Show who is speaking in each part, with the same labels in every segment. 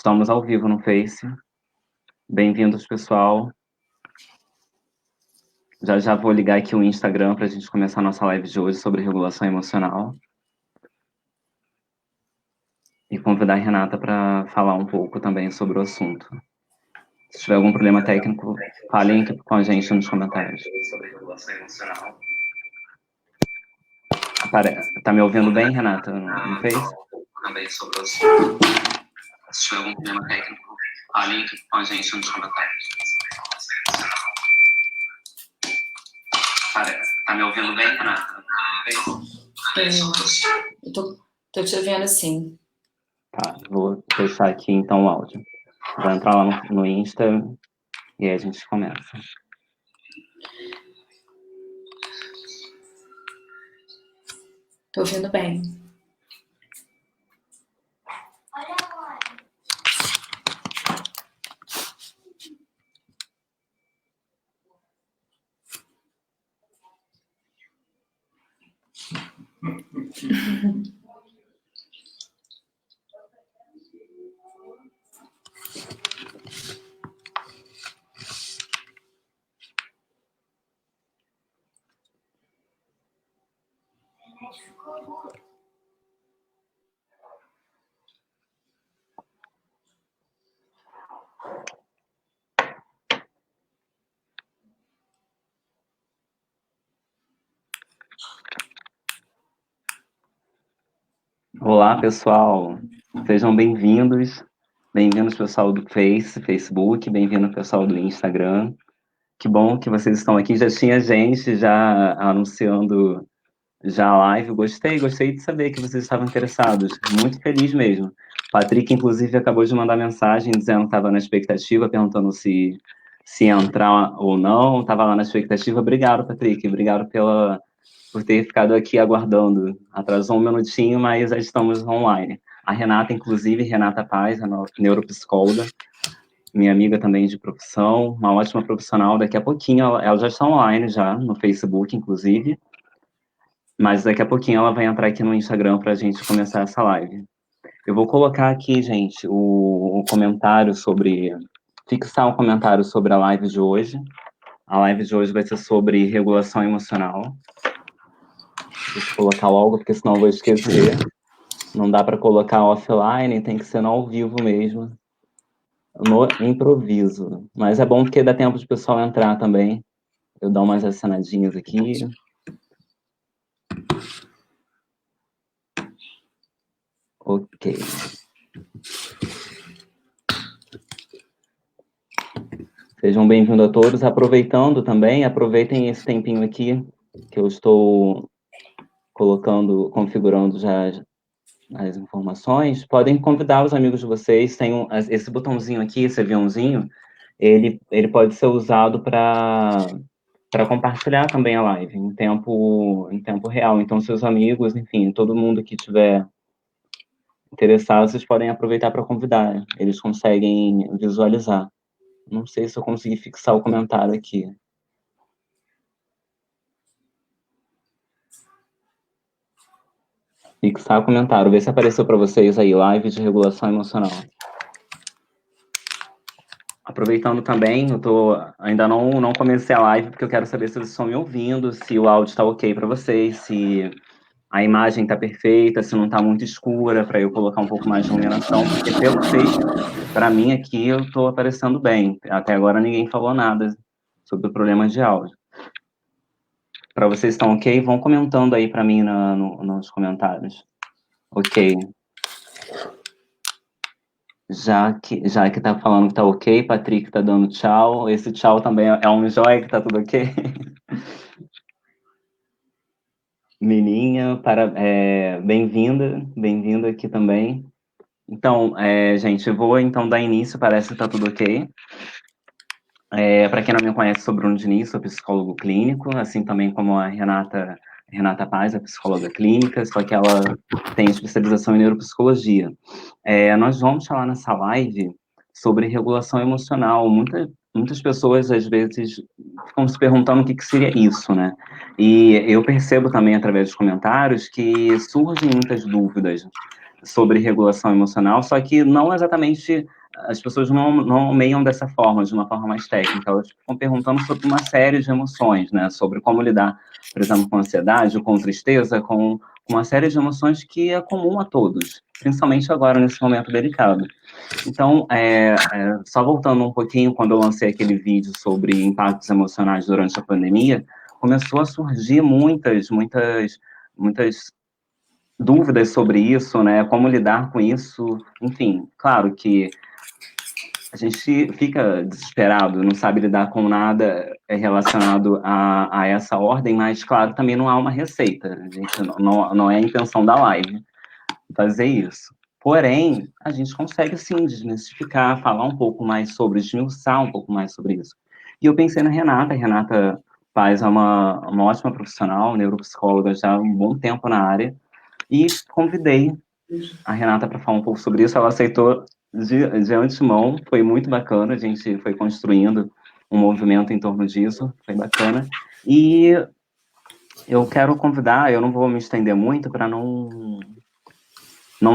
Speaker 1: Estamos ao vivo no Face. Bem-vindos, pessoal. Já vou ligar aqui o Instagram para a gente começar a nossa live de hoje sobre regulação emocional. E convidar a Renata para falar um pouco também sobre o assunto. Se tiver algum problema técnico, falem aqui com a gente nos comentários. Sobre regulação emocional. Tá me ouvindo bem, Renata, no Face? Também sobre o assunto. Se tiver algum problema técnico, falem aqui com a gente nos comentários. Tá me ouvindo bem, Renata?
Speaker 2: Eu tô te ouvindo sim.
Speaker 1: Tá, vou fechar aqui então o áudio. Vou entrar lá no Insta e aí a gente começa.
Speaker 2: Tô ouvindo bem.
Speaker 1: Olá, pessoal. Sejam bem-vindos. Bem-vindos, pessoal do Facebook. Bem-vindo, pessoal do Instagram. Que bom que vocês estão aqui. Já tinha gente já anunciando já a live. Gostei de saber que vocês estavam interessados. Muito feliz mesmo. Patrick, inclusive, acabou de mandar mensagem dizendo que estava na expectativa, perguntando se ia entrar ou não. Estava lá na expectativa. Obrigado, Patrick. Obrigado por ter ficado aqui aguardando. Atrasou um minutinho, mas já estamos online. A Renata, inclusive, Renata Paz, a neuropsicóloga, minha amiga também de profissão, uma ótima profissional. Daqui a pouquinho, ela já está online já, no Facebook, inclusive. Mas daqui a pouquinho ela vai entrar aqui no Instagram para a gente começar essa live. Eu vou colocar aqui, gente, o comentário sobre... Fixar um comentário sobre a live de hoje. A live de hoje vai ser sobre regulação emocional. Deixa eu colocar logo, porque senão eu vou esquecer. Não dá para colocar offline, tem que ser no ao vivo mesmo. No improviso. Mas é bom porque dá tempo de o pessoal entrar também. Eu dou umas acenadinhas aqui. Ok. Sejam bem-vindos a todos. Aproveitando também, aproveitem esse tempinho aqui que eu estou configurando já as informações. Podem convidar os amigos de vocês. Tem esse botãozinho aqui, esse aviãozinho, ele pode ser usado para compartilhar também a live em tempo real. Então, seus amigos, enfim, todo mundo que tiver interessado, vocês podem aproveitar para convidar. Eles conseguem visualizar. Não sei se eu consegui fixar o comentário aqui. Fixar o comentário, ver se apareceu para vocês aí, live de regulação emocional. Aproveitando também, ainda não comecei a live, porque eu quero saber se vocês estão me ouvindo, se o áudio está ok para vocês, se a imagem está perfeita, se não está muito escura, para eu colocar um pouco mais de iluminação, porque pelo Face, para mim aqui, eu estou aparecendo bem. Até agora ninguém falou nada sobre problemas de áudio. Para vocês estão ok? Vão comentando aí para mim nos comentários. Ok. Já que tá falando que tá ok, Patrick tá dando tchau. Esse tchau também é um joia que tá tudo ok. Meninha, bem-vinda aqui também. Então, gente, eu vou então dar início, parece que tá tudo ok. Para quem não me conhece, sou Bruno Diniz, sou psicólogo clínico, assim também como a Renata Paz, a psicóloga clínica, só que ela tem especialização em neuropsicologia. Nós vamos falar nessa live sobre regulação emocional. Muitas pessoas, às vezes, ficam se perguntando o que seria isso, né? E eu percebo também, através dos comentários, que surgem muitas dúvidas. sobre regulação emocional, só que não exatamente, as pessoas não nomeiam dessa forma, de uma forma mais técnica, elas ficam perguntando sobre uma série de emoções, né, sobre como lidar, por exemplo, com ansiedade, com tristeza, com uma série de emoções que é comum a todos, principalmente agora, nesse momento delicado. Então, só voltando um pouquinho, quando eu lancei aquele vídeo sobre impactos emocionais durante a pandemia, começou a surgir muitas dúvidas sobre isso, né? Como lidar com isso. Enfim, claro que a gente fica desesperado, não sabe lidar com nada relacionado a essa ordem, mas, claro, também não há uma receita. A gente não é a intenção da live fazer isso. Porém, a gente consegue, sim, desmistificar, falar um pouco mais sobre, esmiuçar um pouco mais sobre isso. E eu pensei na Renata. A Renata Paz é uma ótima profissional, neuropsicóloga já há um bom tempo na área, e convidei a Renata para falar um pouco sobre isso. Ela aceitou de antemão, foi muito bacana, a gente foi construindo um movimento em torno disso, foi bacana. E eu quero convidar, eu não vou me estender muito para não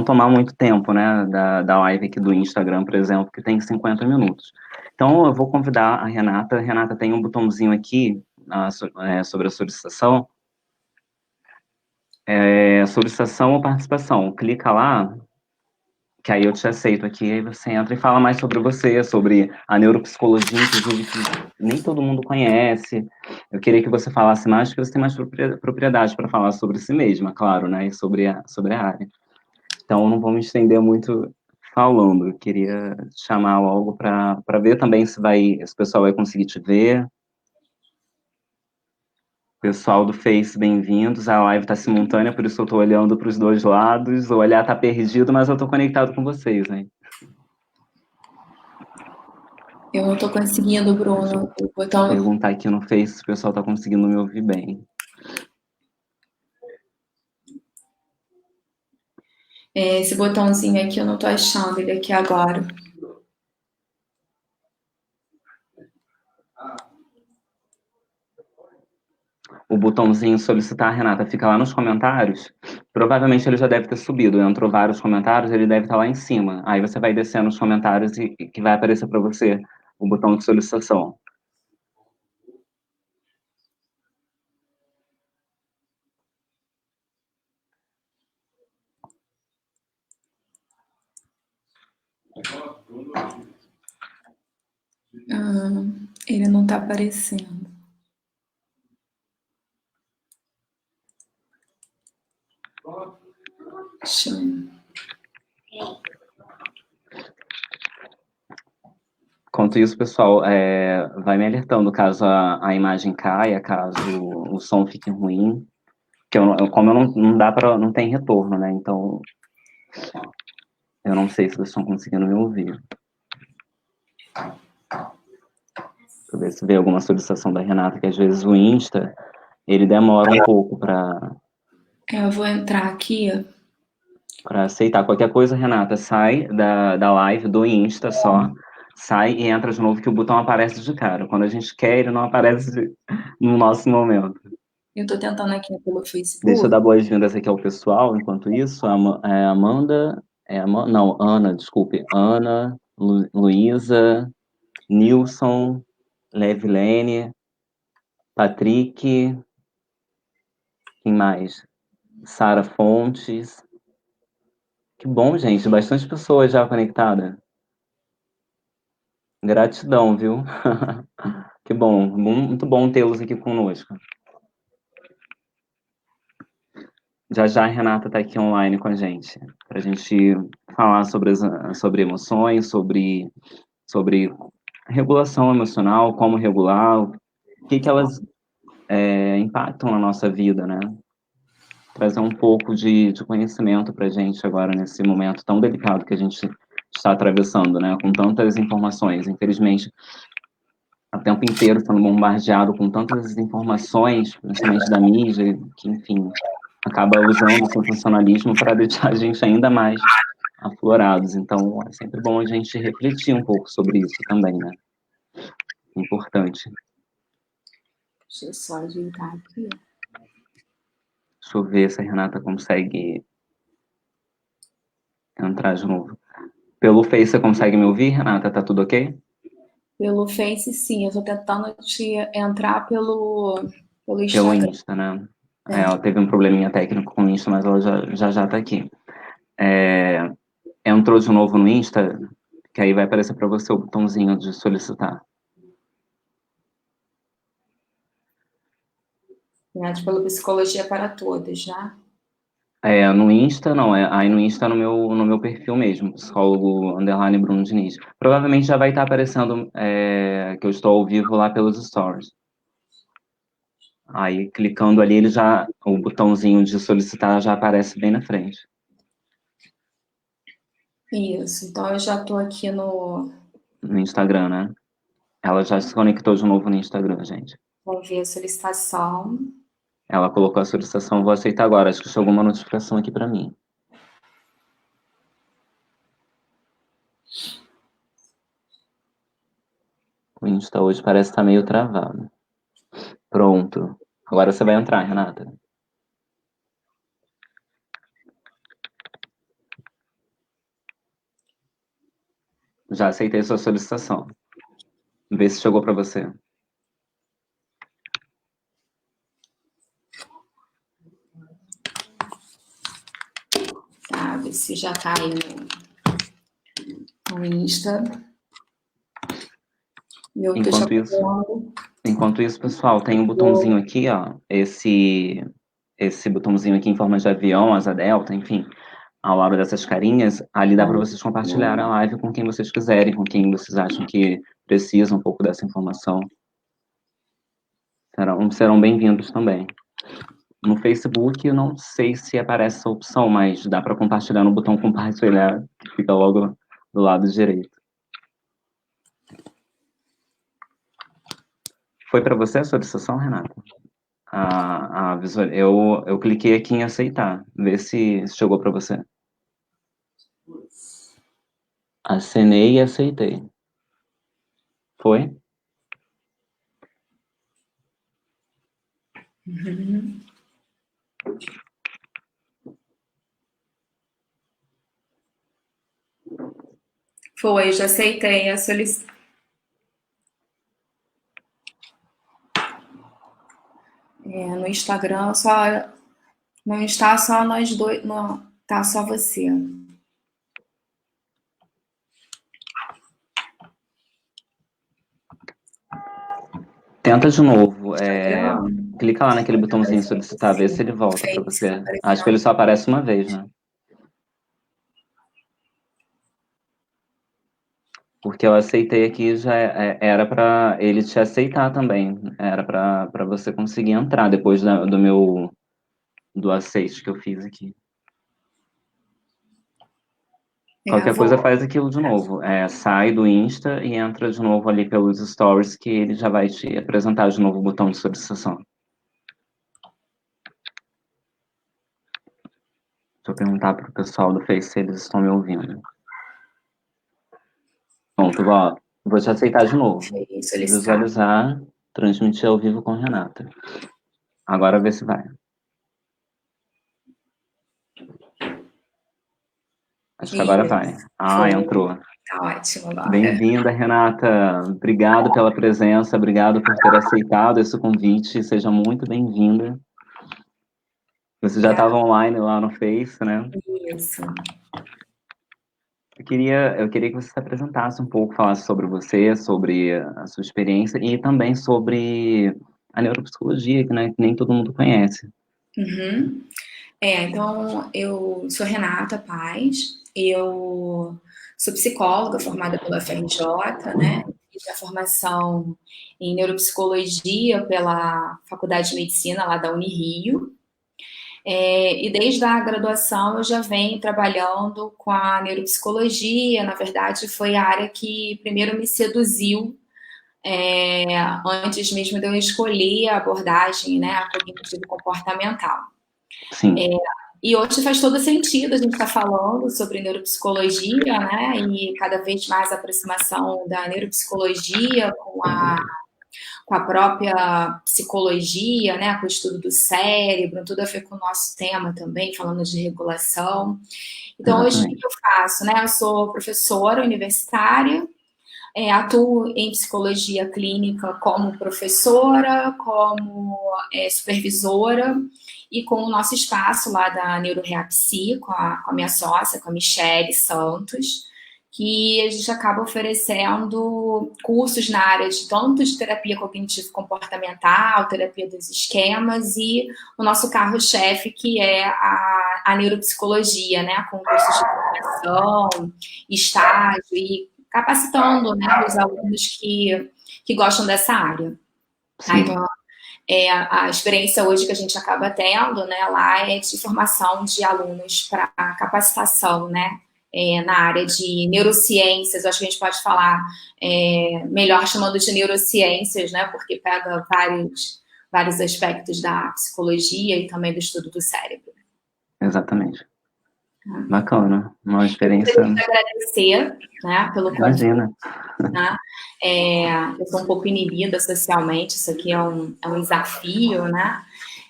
Speaker 1: tomar muito tempo, né, da live aqui do Instagram, por exemplo, que tem 50 minutos. Então, eu vou convidar a Renata. A Renata tem um botãozinho aqui sobre a solicitação, solicitação ou participação. Clica lá, que aí eu te aceito aqui, aí você entra e fala mais sobre você, sobre a neuropsicologia, inclusive, que nem todo mundo conhece. Eu queria que você falasse mais, porque você tem mais propriedade para falar sobre si mesma, claro, né, e sobre a área. Então, eu não vou me estender muito falando. Eu queria te chamar logo para ver também se o pessoal vai conseguir te ver. Pessoal do Face, bem-vindos. A live está simultânea, por isso eu estou olhando para os dois lados. O olhar está perdido, mas eu estou conectado com vocês, né?
Speaker 2: Eu não tô conseguindo, Bruno. O
Speaker 1: Vou
Speaker 2: botão.
Speaker 1: perguntar aqui no Face se o pessoal está conseguindo me ouvir bem.
Speaker 2: Esse botãozinho aqui eu não tô achando ele aqui agora.
Speaker 1: O botãozinho solicitar, Renata, fica lá nos comentários. Provavelmente ele já deve ter subido. Entrou vários comentários, ele deve estar lá em cima. Aí você vai descendo os comentários e que vai aparecer para você o botão de solicitação.
Speaker 2: Ele não tá aparecendo. Deixa eu...
Speaker 1: Enquanto isso, pessoal, vai me alertando caso a imagem caia, caso o som fique ruim, que como eu não dá para, não tem retorno, né? Então, eu não sei se vocês estão conseguindo me ouvir. Deixa eu ver se vê alguma solicitação da Renata, que às vezes o Insta, ele demora um pouco para
Speaker 2: Eu vou entrar aqui.
Speaker 1: aceitar. Qualquer coisa, Renata, sai da live do Insta só, sai e entra de novo, que o botão aparece de cara. Quando a gente quer, ele não aparece no nosso momento.
Speaker 2: Eu tô tentando aqui pelo
Speaker 1: Deixa eu
Speaker 2: Facebook.
Speaker 1: dar boas-vindas aqui ao pessoal, enquanto isso, Amanda, não, Ana, desculpe, Ana, Luísa, Nilson, Levilene, Patrick, quem mais? Sara Fontes. Que bom, gente, bastante pessoas já conectadas. Gratidão, viu? Que bom, muito bom tê-los aqui conosco. Já já a Renata está aqui online com a gente, para a gente falar sobre emoções, sobre regulação emocional, como regular, o que elas impactam na nossa vida, né? Trazer um pouco de conhecimento para a gente agora, nesse momento tão delicado que a gente está atravessando, né? Com tantas informações. Infelizmente, o tempo inteiro sendo bombardeado com tantas informações, principalmente da mídia, que, enfim, acaba usando o sensacionalismo para deixar a gente ainda mais aflorados. Então, é sempre bom a gente refletir um pouco sobre isso também, né? Importante.
Speaker 2: Deixa eu só ajeitar aqui.
Speaker 1: Deixa eu ver se a Renata consegue Entrar de novo. Pelo Face você consegue me ouvir, Renata? Tá tudo ok?
Speaker 2: Pelo Face, sim. Eu tô tentando te entrar pelo
Speaker 1: Pelo
Speaker 2: Instagram.
Speaker 1: Insta, né?
Speaker 2: É.
Speaker 1: Ela teve um probleminha técnico com o Insta, mas ela já tá aqui. Entrou de novo no Insta, que aí vai aparecer para você o botãozinho de solicitar.
Speaker 2: Pelo Psicologia para Todos, né?
Speaker 1: No Insta, não, aí no Insta no meu perfil mesmo, psicólogo _ Bruno Diniz. Provavelmente já vai estar aparecendo que eu estou ao vivo lá pelos stories. Aí clicando ali, o botãozinho de solicitar já aparece bem na frente.
Speaker 2: Isso. Então eu já tô aqui no.
Speaker 1: No Instagram, né? Ela já se conectou de novo no Instagram, gente.
Speaker 2: Vamos ver a solicitação.
Speaker 1: Ela colocou a solicitação, vou aceitar agora. Acho que chegou uma notificação aqui para mim. O Insta hoje parece estar meio travado. Pronto. Agora você vai entrar, Renata. Já aceitei sua solicitação. Vê se chegou para você.
Speaker 2: Tá, ver se já tá aí no Insta. Eu tô já
Speaker 1: Enquanto isso, pessoal, tem um botãozinho aqui, ó. Esse botãozinho aqui em forma de avião, asa delta, enfim. Ao lado dessas carinhas, ali dá para vocês compartilhar a live com quem vocês quiserem, com quem vocês acham que precisa um pouco dessa informação. Serão bem-vindos também. No Facebook, eu não sei se aparece essa opção, mas dá para compartilhar no botão compartilhar, que fica logo do lado direito. Foi para você a solicitação, Renata? Eu cliquei aqui em aceitar. Vê se chegou para você. Acenei e aceitei. Foi?
Speaker 2: Uhum. Foi, já aceitei a solicitação. No Instagram só. Não está só nós dois. Não, tá só você.
Speaker 1: Tenta de novo. Clica lá naquele botãozinho solicitar, vê se ele volta para você. Acho que ele só aparece uma vez, né? Porque eu aceitei aqui, já era para ele te aceitar também. Era para você conseguir entrar depois do aceite que eu fiz aqui. Qualquer coisa faz aquilo de novo. Sai do Insta e entra de novo ali pelos stories que ele já vai te apresentar de novo o botão de solicitação. Deixa eu perguntar pro pessoal do Face se eles estão me ouvindo. Pronto, vou te aceitar de novo. Visualizar, transmitir ao vivo com Renata. Agora vê se vai. Acho que agora vai. Entrou.
Speaker 2: Tá ótimo agora.
Speaker 1: Bem-vinda, Renata. Obrigado pela presença, obrigado por ter aceitado esse convite. Seja muito bem-vinda. Você já estava online lá no Face, né?
Speaker 2: Isso.
Speaker 1: Eu queria que você se apresentasse um pouco, falasse sobre você, sobre a sua experiência e também sobre a neuropsicologia, que nem todo mundo conhece.
Speaker 2: Uhum. Então, eu sou Renata Paz, eu sou psicóloga formada pela FRJ, né? Fiz a formação em neuropsicologia pela Faculdade de Medicina lá da Unirio. E desde a graduação eu já venho trabalhando com a neuropsicologia. Na verdade, foi a área que primeiro me seduziu, antes mesmo de eu escolher a abordagem, né, a cognitivo-comportamental.
Speaker 1: Sim.
Speaker 2: E hoje faz todo sentido a gente estar falando sobre neuropsicologia, né? E cada vez mais a aproximação da neuropsicologia com com a própria psicologia, né, com o estudo do cérebro, tudo a ver com o nosso tema também, falando de regulação. Então, hoje, o que
Speaker 1: Exatamente.
Speaker 2: eu faço? Né? Eu sou professora universitária, atuo em psicologia clínica como professora, como supervisora, e com o nosso espaço lá da NeuroReapsi, com a minha sócia, com a Michele Santos, que a gente acaba oferecendo cursos na área de tanto de terapia cognitivo-comportamental, terapia dos esquemas, e o nosso carro-chefe, que é a neuropsicologia, né, com cursos de formação, estágio e capacitando, né, os alunos que gostam dessa área. Então, a experiência hoje que a gente acaba tendo, né, lá é de formação de alunos para capacitação, né, na área de neurociências. Acho que a gente pode falar melhor chamando de neurociências, né, porque pega vários aspectos da psicologia e também do estudo do cérebro.
Speaker 1: Exatamente. Bacana, uma
Speaker 2: Eu
Speaker 1: experiência.
Speaker 2: gostaria de agradecer, né, pelo convite.
Speaker 1: Imagina.
Speaker 2: Né? Eu sou um pouco inibida socialmente, isso aqui é um desafio, né?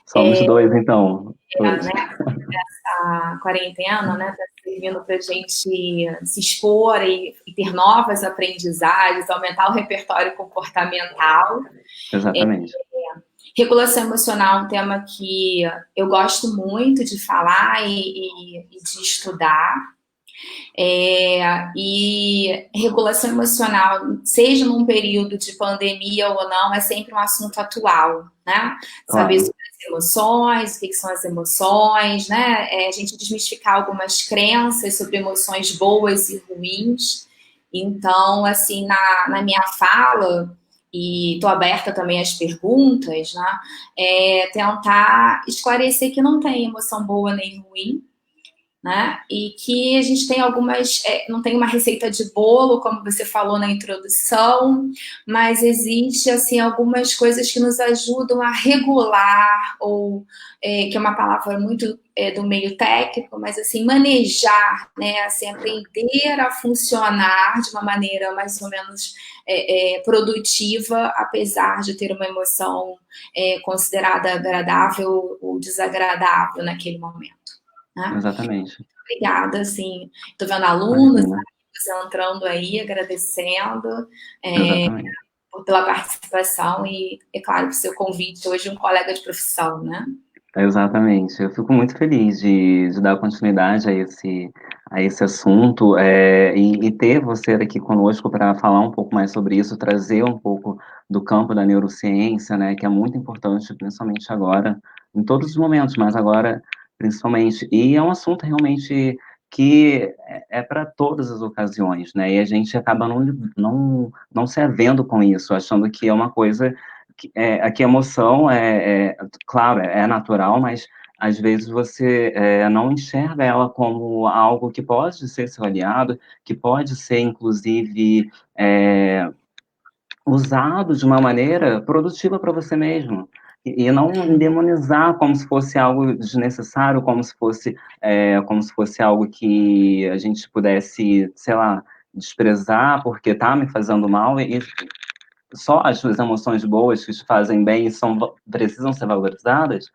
Speaker 1: Somos dois, então. Hoje.
Speaker 2: Né? Essa quarentena, né? Tá servindo para a gente se expor e ter novas aprendizagens, aumentar o repertório comportamental.
Speaker 1: Exatamente.
Speaker 2: Regulação emocional é um tema que eu gosto muito de falar e de estudar. E regulação emocional, seja num período de pandemia ou não, é sempre um assunto atual, né? Saber
Speaker 1: Claro.
Speaker 2: sobre as emoções, o que são as emoções, né? A gente desmistificar algumas crenças sobre emoções boas e ruins. Então, assim, na minha fala, e estou aberta também às perguntas, né? Tentar esclarecer que não tem emoção boa nem ruim, né? E que a gente tem não tem uma receita de bolo, como você falou na introdução, mas existe assim algumas coisas que nos ajudam a regular, ou que é uma palavra muito do meio técnico, mas assim, manejar, né? Assim, aprender a funcionar de uma maneira mais ou menos produtiva, apesar de ter uma emoção considerada agradável ou desagradável naquele momento. Né?
Speaker 1: Exatamente.
Speaker 2: Obrigada, assim, estou vendo alunos,
Speaker 1: Imagina.
Speaker 2: amigos entrando aí, agradecendo
Speaker 1: Exatamente.
Speaker 2: pela participação e, é claro, pelo seu convite, hoje um colega de profissão, né?
Speaker 1: Exatamente. Eu fico muito feliz de dar continuidade a esse assunto e ter você aqui conosco para falar um pouco mais sobre isso, trazer um pouco do campo da neurociência, né, que é muito importante, principalmente agora, em todos os momentos, mas agora principalmente. E é um assunto realmente que é para todas as ocasiões, né, e a gente acaba não se havendo com isso, achando que é uma coisa que a emoção claro, é natural, mas às vezes você não enxerga ela como algo que pode ser seu aliado, que pode ser, inclusive, usado de uma maneira produtiva para você mesmo. E não demonizar como se fosse algo desnecessário, como se fosse algo que a gente pudesse, sei lá, desprezar porque está me fazendo mal, e só as suas emoções boas que te fazem bem e precisam ser valorizadas,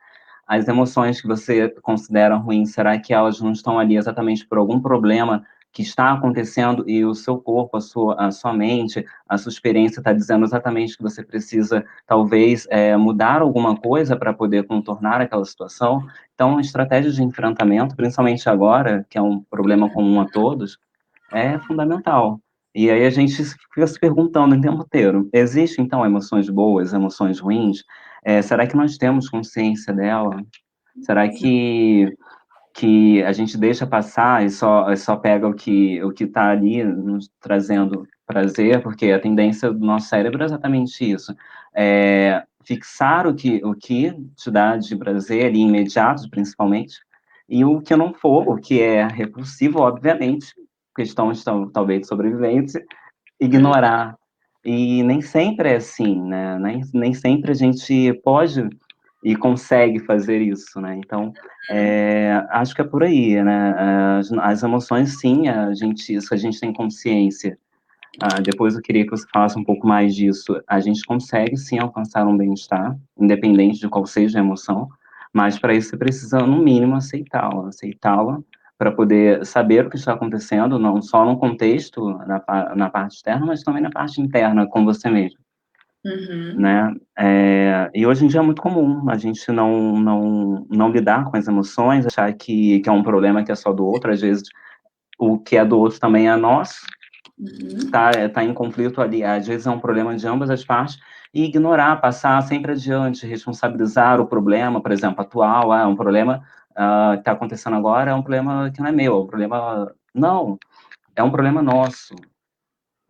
Speaker 1: as emoções que você considera ruins, será que elas não estão ali exatamente por algum problema que está acontecendo e o seu corpo, a sua mente, a sua experiência está dizendo exatamente que você precisa, talvez, mudar alguma coisa para poder contornar aquela situação? Então, estratégias de enfrentamento, principalmente agora, que é um problema comum a todos, é fundamental. E aí a gente fica se perguntando o tempo inteiro, existem então emoções boas, emoções ruins? Será que nós temos consciência dela? Será que a gente deixa passar e só pega o que está ali nos trazendo prazer? Porque a tendência do nosso cérebro é exatamente isso. Fixar o que te dá de prazer ali, imediato, principalmente, e o que não for, o que é repulsivo, obviamente, questões talvez de sobrevivência, ignorar. E nem sempre é assim, né? Nem sempre a gente pode e consegue fazer isso, né? Então, acho que é por aí, né? As emoções, sim, isso a gente tem consciência, depois eu queria que você falasse um pouco mais disso. A gente consegue sim alcançar um bem-estar, independente de qual seja a emoção, mas para isso você precisa, no mínimo, aceitá-la para poder saber o que está acontecendo, não só no contexto, na parte externa, mas também na parte interna, com você mesmo,
Speaker 2: Uhum.
Speaker 1: né? E hoje em dia é muito comum a gente não lidar com as emoções, achar que é um problema que é só do outro, às vezes o que é do outro também é nosso,
Speaker 2: Uhum.
Speaker 1: tá em conflito ali, às vezes é um problema de ambas as partes, e ignorar, passar sempre adiante, responsabilizar o problema, por exemplo, atual, é um problema que está acontecendo agora, é um problema que não é meu, é um problema... Não, é um problema nosso.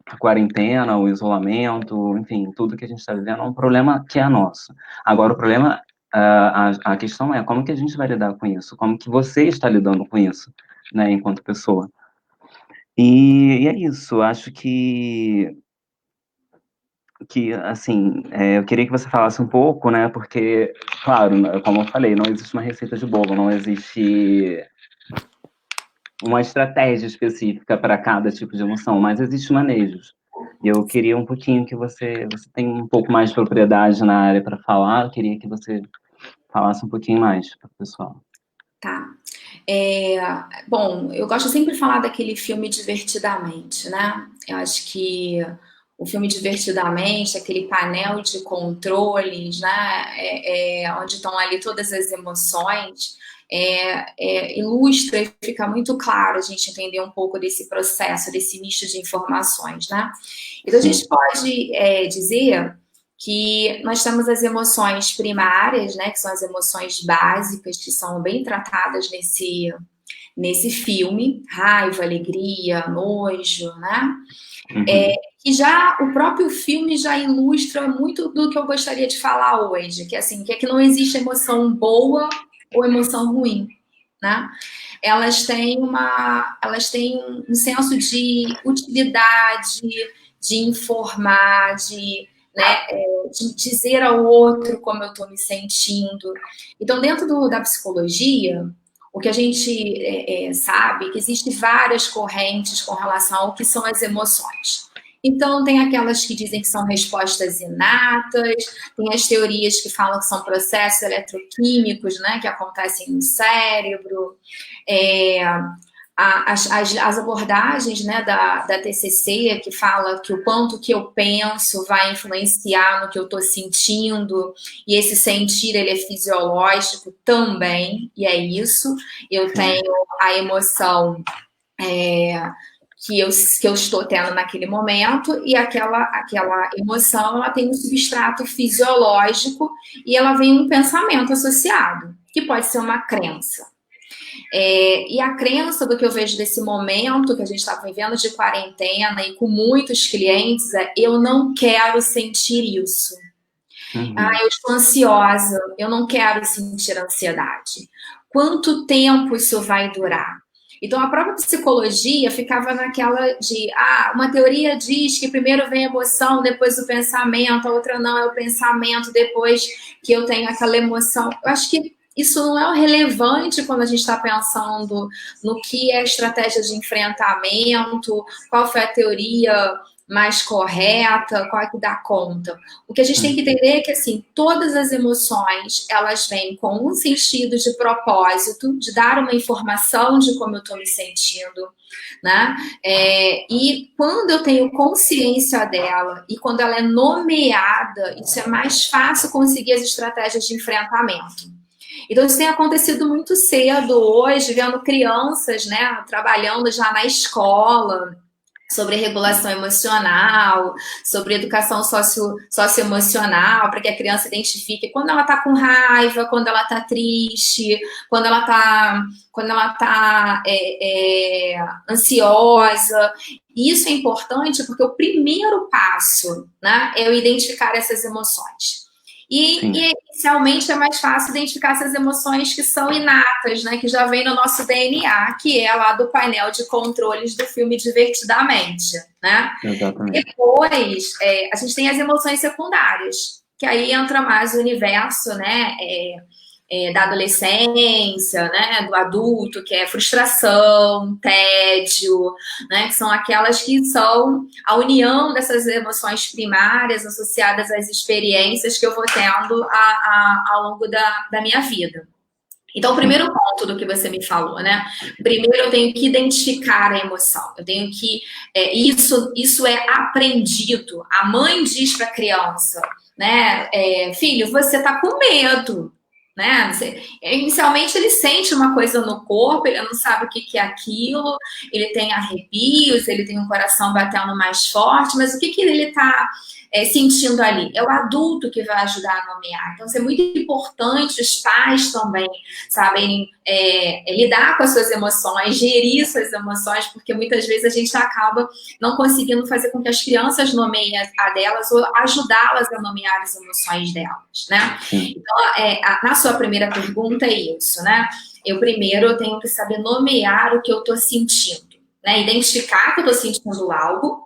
Speaker 1: A quarentena, o isolamento, enfim, tudo que a gente está vivendo é um problema que é nosso. Agora, o problema, a questão é como que a gente vai lidar com isso? Como que você está lidando com isso, né, enquanto pessoa? E é isso, acho assim, eu queria que você falasse um pouco, né, porque, claro, como eu falei, não existe uma receita de bolo, não existe uma estratégia específica para cada tipo de emoção, mas existem manejos. E eu queria um pouquinho que você tem um pouco mais de propriedade na área para falar, eu queria que você falasse um pouquinho mais para o pessoal.
Speaker 2: Tá. Bom, eu gosto sempre de falar daquele filme Divertidamente, né? Eu acho que o filme Divertidamente, aquele painel de controles, né? Onde estão ali todas as emoções, ilustra e fica muito claro a gente entender um pouco desse processo, desse nicho de informações, né? Então a
Speaker 1: Sim.
Speaker 2: gente pode dizer que nós temos as emoções primárias, né, que são as emoções básicas, que são bem tratadas nesse filme, raiva, alegria, nojo, né?
Speaker 1: Uhum.
Speaker 2: E já o próprio filme já ilustra muito do que eu gostaria de falar hoje, que assim, que é que não existe emoção boa ou emoção ruim, né? Elas têm um senso de utilidade, de informar, de dizer ao outro como eu estou me sentindo. Então, dentro da psicologia, o que a gente sabe é que existem várias correntes com relação ao que são as emoções. Então, tem aquelas que dizem que são respostas inatas, tem as teorias que falam que são processos eletroquímicos, né, que acontecem no cérebro. É, as abordagens, né, da TCC, que fala que o quanto que eu penso vai influenciar no que eu estou sentindo, e esse sentir ele é fisiológico também, e é isso. Eu
Speaker 1: Sim.
Speaker 2: tenho a emoção que eu estou tendo naquele momento, e aquela emoção ela tem um substrato fisiológico e ela vem um pensamento associado, que pode ser uma crença. E a crença do que eu vejo desse momento que a gente está vivendo de quarentena e com muitos clientes é: eu não quero sentir isso.
Speaker 1: Uhum.
Speaker 2: Eu estou ansiosa, eu não quero sentir ansiedade. Quanto tempo isso vai durar? Então a própria psicologia ficava naquela de uma teoria diz que primeiro vem a emoção, depois o pensamento, a outra não, é o pensamento, depois que eu tenho aquela emoção. Eu acho que isso não é relevante quando a gente está pensando no que é estratégia de enfrentamento, qual foi a teoria mais correta, qual é que dá conta. O que a gente tem que
Speaker 1: Uhum.
Speaker 2: entender é que, assim, todas as emoções, elas vêm com um sentido de propósito, de dar uma informação de como eu estou me sentindo, né? E quando eu tenho consciência dela e quando ela é nomeada, isso é mais fácil conseguir as estratégias de enfrentamento. Então, isso tem acontecido muito cedo hoje, vendo crianças, né, trabalhando já na escola, sobre regulação emocional, sobre educação socioemocional, para que a criança identifique quando ela está com raiva, quando ela está triste, quando ela tá ansiosa. E isso é importante porque o primeiro passo, né, é eu identificar essas emoções. E inicialmente é mais fácil identificar essas emoções que são inatas, né? Que já vem no nosso DNA, que é lá do painel de controles do filme Divertidamente, né?
Speaker 1: Exatamente.
Speaker 2: Depois, a gente tem as emoções secundárias, que aí entra mais o universo, né? da adolescência, né, do adulto, que é frustração, tédio, né, que são aquelas que são a união dessas emoções primárias associadas às experiências que eu vou tendo ao longo da minha vida. Então, o
Speaker 1: Sim.
Speaker 2: primeiro ponto do que você me falou, né? Primeiro, eu tenho que identificar a emoção. Eu tenho que. Isso é aprendido. A mãe diz para a criança, né? Filho, você está com medo. Né? Inicialmente ele sente uma coisa no corpo, ele não sabe o que é aquilo, ele tem arrepios, ele tem um coração batendo mais forte, mas o que ele está sentindo ali? É o adulto que vai ajudar a nomear. Então, isso é muito importante os pais também saberem lidar com as suas emoções, gerir suas emoções, porque muitas vezes a gente acaba não conseguindo fazer com que as crianças nomeiem a delas ou ajudá-las a nomear as emoções delas, né?
Speaker 1: Sim.
Speaker 2: Então, na sua primeira pergunta é isso, né? Eu tenho que saber nomear o que eu estou sentindo, né? Identificar que eu estou sentindo algo,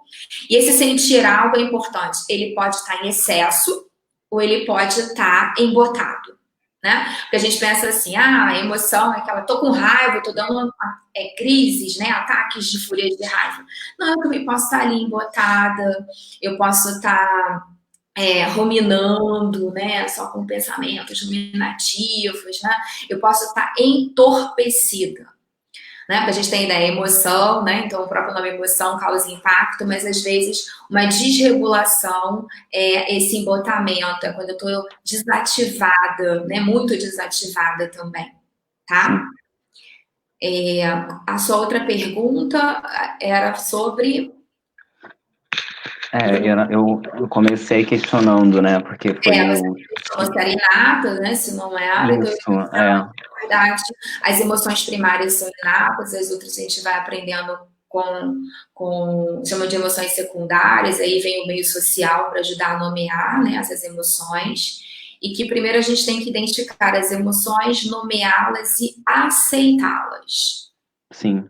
Speaker 2: e esse sentir algo é importante. Ele pode estar em excesso ou ele pode estar embotado, né? Porque a gente pensa assim, a emoção é aquela, tô com raiva, tô dando crises, né? Ataques de fúria de raiva. Não, eu também posso estar ali embotada, eu posso estar ruminando, né? Só com pensamentos ruminativos, né? Eu posso estar entorpecida. Né? Porque a gente tem ideia, emoção, né? Então o próprio nome emoção causa impacto, mas às vezes uma desregulação esse embotamento, é quando eu estou desativada, né? Muito desativada também, tá? A sua outra pergunta era sobre.
Speaker 1: Eu comecei questionando, né? Porque foi o.
Speaker 2: Você questionou se era inata, né? Se não era, então
Speaker 1: Isso, é.
Speaker 2: na verdade, as emoções primárias são inatas, as outras a gente vai aprendendo chama de emoções secundárias, aí vem o meio social para ajudar a nomear, né, essas emoções, e que primeiro a gente tem que identificar as emoções, nomeá-las e aceitá-las.
Speaker 1: Sim.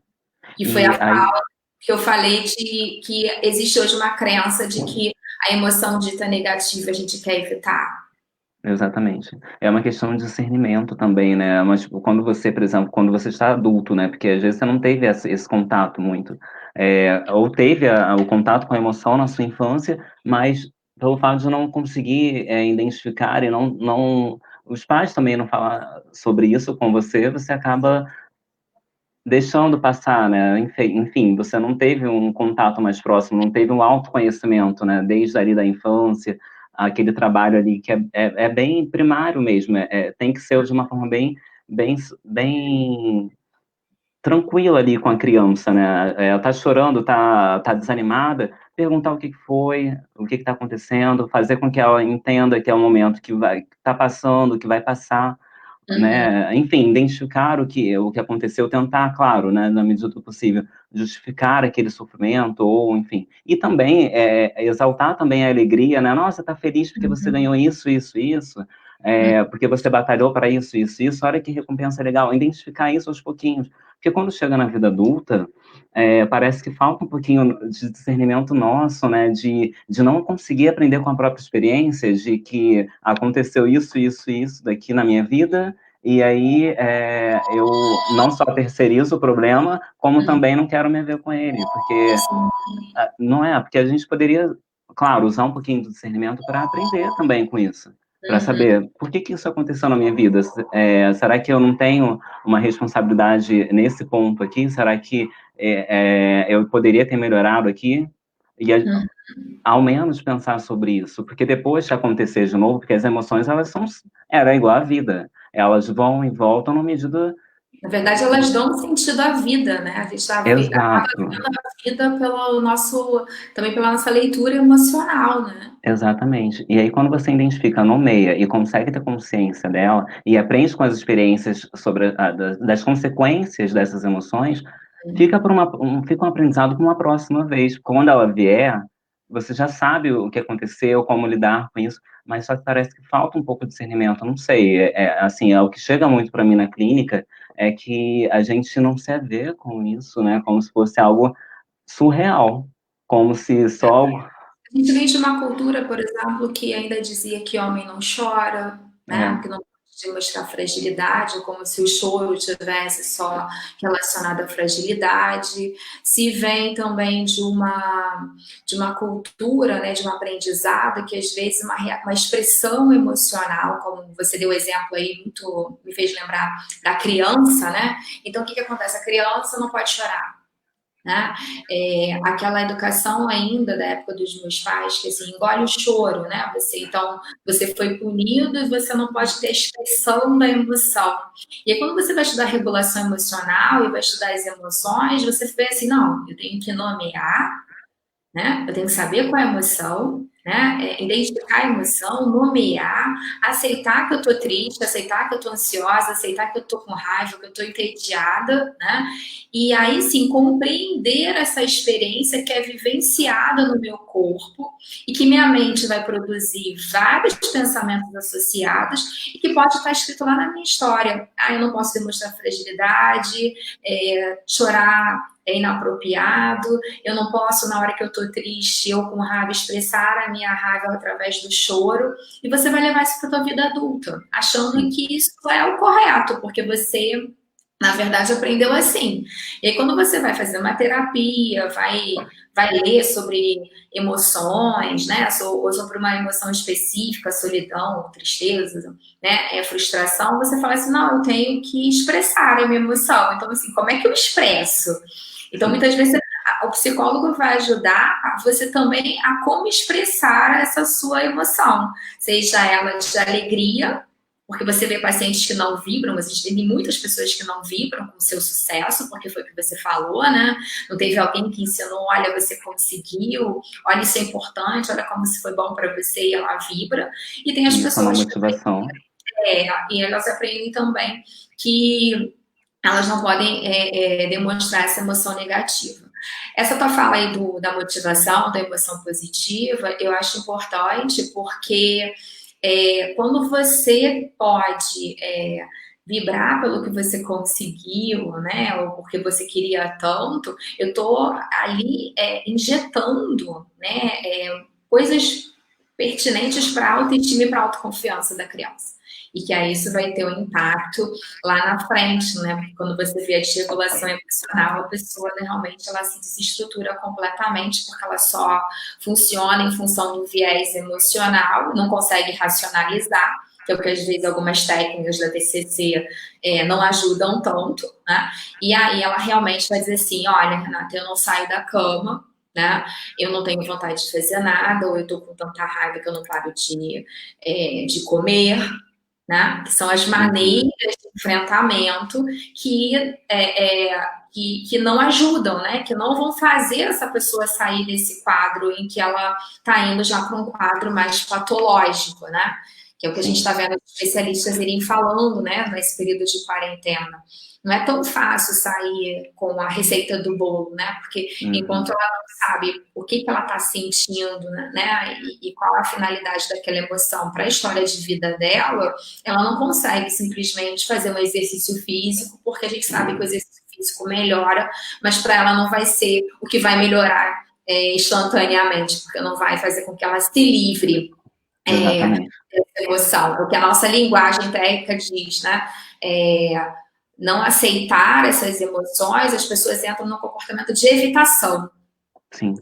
Speaker 2: E foi a fala que eu falei de que existe hoje uma crença de que a emoção dita negativa a gente quer evitar.
Speaker 1: Exatamente. É uma questão de discernimento também, né? Mas, tipo, quando você, por exemplo, quando você está adulto, né? Porque às vezes você não teve esse contato muito. Ou teve o contato com a emoção na sua infância, mas pelo fato de não conseguir identificar e não. Os pais também não falar sobre isso com você, você acaba deixando passar, né? Enfim, você não teve um contato mais próximo, não teve um autoconhecimento, né? Desde ali da infância, aquele trabalho ali que é bem primário mesmo, tem que ser de uma forma bem tranquila ali com a criança, né? Ela tá chorando, tá desanimada, perguntar o que foi, o que está acontecendo, fazer com que ela entenda que é o momento que tá passando, que vai passar, né? Enfim, identificar o que aconteceu, tentar, claro, né, na medida do possível, justificar aquele sofrimento, ou enfim. E também exaltar também a alegria, né? Nossa, tá feliz porque você ganhou isso, isso, isso, porque você batalhou para isso, isso, isso, olha que recompensa legal. Identificar isso aos pouquinhos. Porque quando chega na vida adulta, parece que falta um pouquinho de discernimento nosso, né? De não conseguir aprender com a própria experiência, de que aconteceu isso, isso, isso daqui na minha vida, e aí eu não só terceirizo o problema, como também não quero me ver com ele, porque não é, porque a gente poderia, claro, usar um pouquinho do discernimento para aprender também com isso, para saber por que isso aconteceu na minha vida. Será que eu não tenho uma responsabilidade nesse ponto aqui? Será que eu poderia ter melhorado aqui? E ao menos pensar sobre isso, porque depois de acontecer de novo, porque as emoções, era igual à vida, elas vão e voltam na medida.
Speaker 2: Na verdade, elas dão sentido à vida, né? A gente acaba vendo
Speaker 1: Exato,
Speaker 2: a vida também pela nossa leitura emocional, né?
Speaker 1: exatamente. E aí, quando você identifica, nomeia e consegue ter consciência dela e aprende com as experiências sobre das consequências dessas emoções, fica um aprendizado para uma próxima vez. Quando ela vier, você já sabe o que aconteceu, como lidar com isso, mas só que parece que falta um pouco de discernimento. Eu não sei, assim, o que chega muito para mim na clínica é que a gente não se vê com isso, né? Como se fosse algo surreal, como se só.
Speaker 2: A gente vem de uma cultura, por exemplo, que ainda dizia que homem não chora, né?
Speaker 1: É,
Speaker 2: Que não de mostrar fragilidade, como se o choro tivesse só relacionado à fragilidade, se vem também de uma cultura, né, de um aprendizado que às vezes uma expressão emocional, como você deu o exemplo aí, muito me fez lembrar da criança, né? Então o que acontece? A criança não pode chorar. Né? Aquela educação ainda da época dos meus pais, que assim, engole o choro, né? Então, você foi punido e você não pode ter expressão da emoção. E aí, quando você vai estudar regulação emocional e vai estudar as emoções, você vê assim, não, eu tenho que nomear, né? Eu tenho que saber qual é a emoção, né? Identificar a emoção, nomear, aceitar que eu tô triste, aceitar que eu tô ansiosa, aceitar que eu tô com raiva, que eu tô entediada, né? E aí sim compreender essa experiência que é vivenciada no meu corpo e que minha mente vai produzir vários pensamentos associados e que pode estar escrito lá na minha história. Ah, eu não posso demonstrar fragilidade, chorar é inapropriado, eu não posso, na hora que eu tô triste ou com raiva, expressar a minha raiva através do choro, e você vai levar isso para tua vida adulta, achando que isso é o correto, porque você, na verdade, aprendeu assim. E aí, quando você vai fazer uma terapia, vai ler sobre emoções, né, ou sobre uma emoção específica, solidão, tristeza, né, frustração, você fala assim, não, eu tenho que expressar a minha emoção. Então, assim, como é que eu expresso? Então, muitas vezes, o psicólogo vai ajudar você também a como expressar essa sua emoção, seja ela de alegria, porque você vê pacientes que não vibram, mas tem muitas pessoas que não vibram com o seu sucesso, porque foi o que você falou, né? Não teve alguém que ensinou, olha, você conseguiu, olha, isso é importante, olha como isso foi bom para você, e ela vibra. E tem as
Speaker 1: Isso é uma
Speaker 2: pessoas
Speaker 1: motivação.
Speaker 2: e elas aprendem também que elas não podem demonstrar essa emoção negativa. Essa tua fala aí da motivação, da emoção positiva, eu acho importante porque quando você pode vibrar pelo que você conseguiu, né, ou porque você queria tanto, eu tô ali injetando, né, coisas pertinentes para a autoestima e para a autoconfiança da criança. E que aí isso vai ter um impacto lá na frente, né? Porque quando você vê a desregulação emocional, a pessoa realmente ela se desestrutura completamente, porque ela só funciona em função do viés emocional, não consegue racionalizar, que é o que às vezes algumas técnicas da TCC não ajudam tanto, né? E aí ela realmente vai dizer assim, olha, Renata, eu não saio da cama, né? Eu não tenho vontade de fazer nada, ou eu tô com tanta raiva que eu não paro de comer, né? Que são as maneiras de enfrentamento que não ajudam, né? Que não vão fazer essa pessoa sair desse quadro em que ela está indo já para um quadro mais patológico, né? Que é o que a gente está vendo os especialistas irem falando, né? Nesse período de quarentena. Não é tão fácil sair com a receita do bolo, né? Porque enquanto ela não sabe o que ela está sentindo, né? E qual a finalidade daquela emoção para a história de vida dela, ela não consegue simplesmente fazer um exercício físico, porque a gente sabe que o exercício físico melhora, mas para ela não vai ser o que vai melhorar instantaneamente, porque não vai fazer com que ela se livre dessa emoção. O que a nossa linguagem técnica diz, né? Não aceitar essas emoções, as pessoas entram num comportamento de evitação.
Speaker 1: Sim.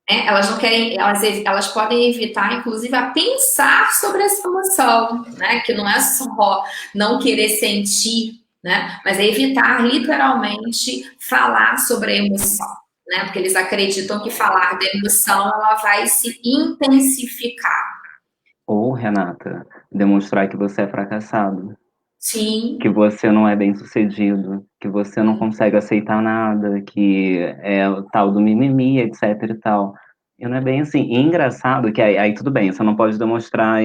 Speaker 2: Elas não querem, elas podem evitar, inclusive, a pensar sobre essa emoção, né? Que não é só não querer sentir, né? Mas é evitar literalmente falar sobre a emoção, né? Porque eles acreditam que falar da emoção ela vai se intensificar.
Speaker 1: Ou, Renata, demonstrar que você é fracassado.
Speaker 2: Sim.
Speaker 1: Que você não é bem-sucedido, que você não consegue aceitar nada, que é o tal do mimimi, etc e tal. E não é bem assim. E engraçado que aí tudo bem, você não pode demonstrar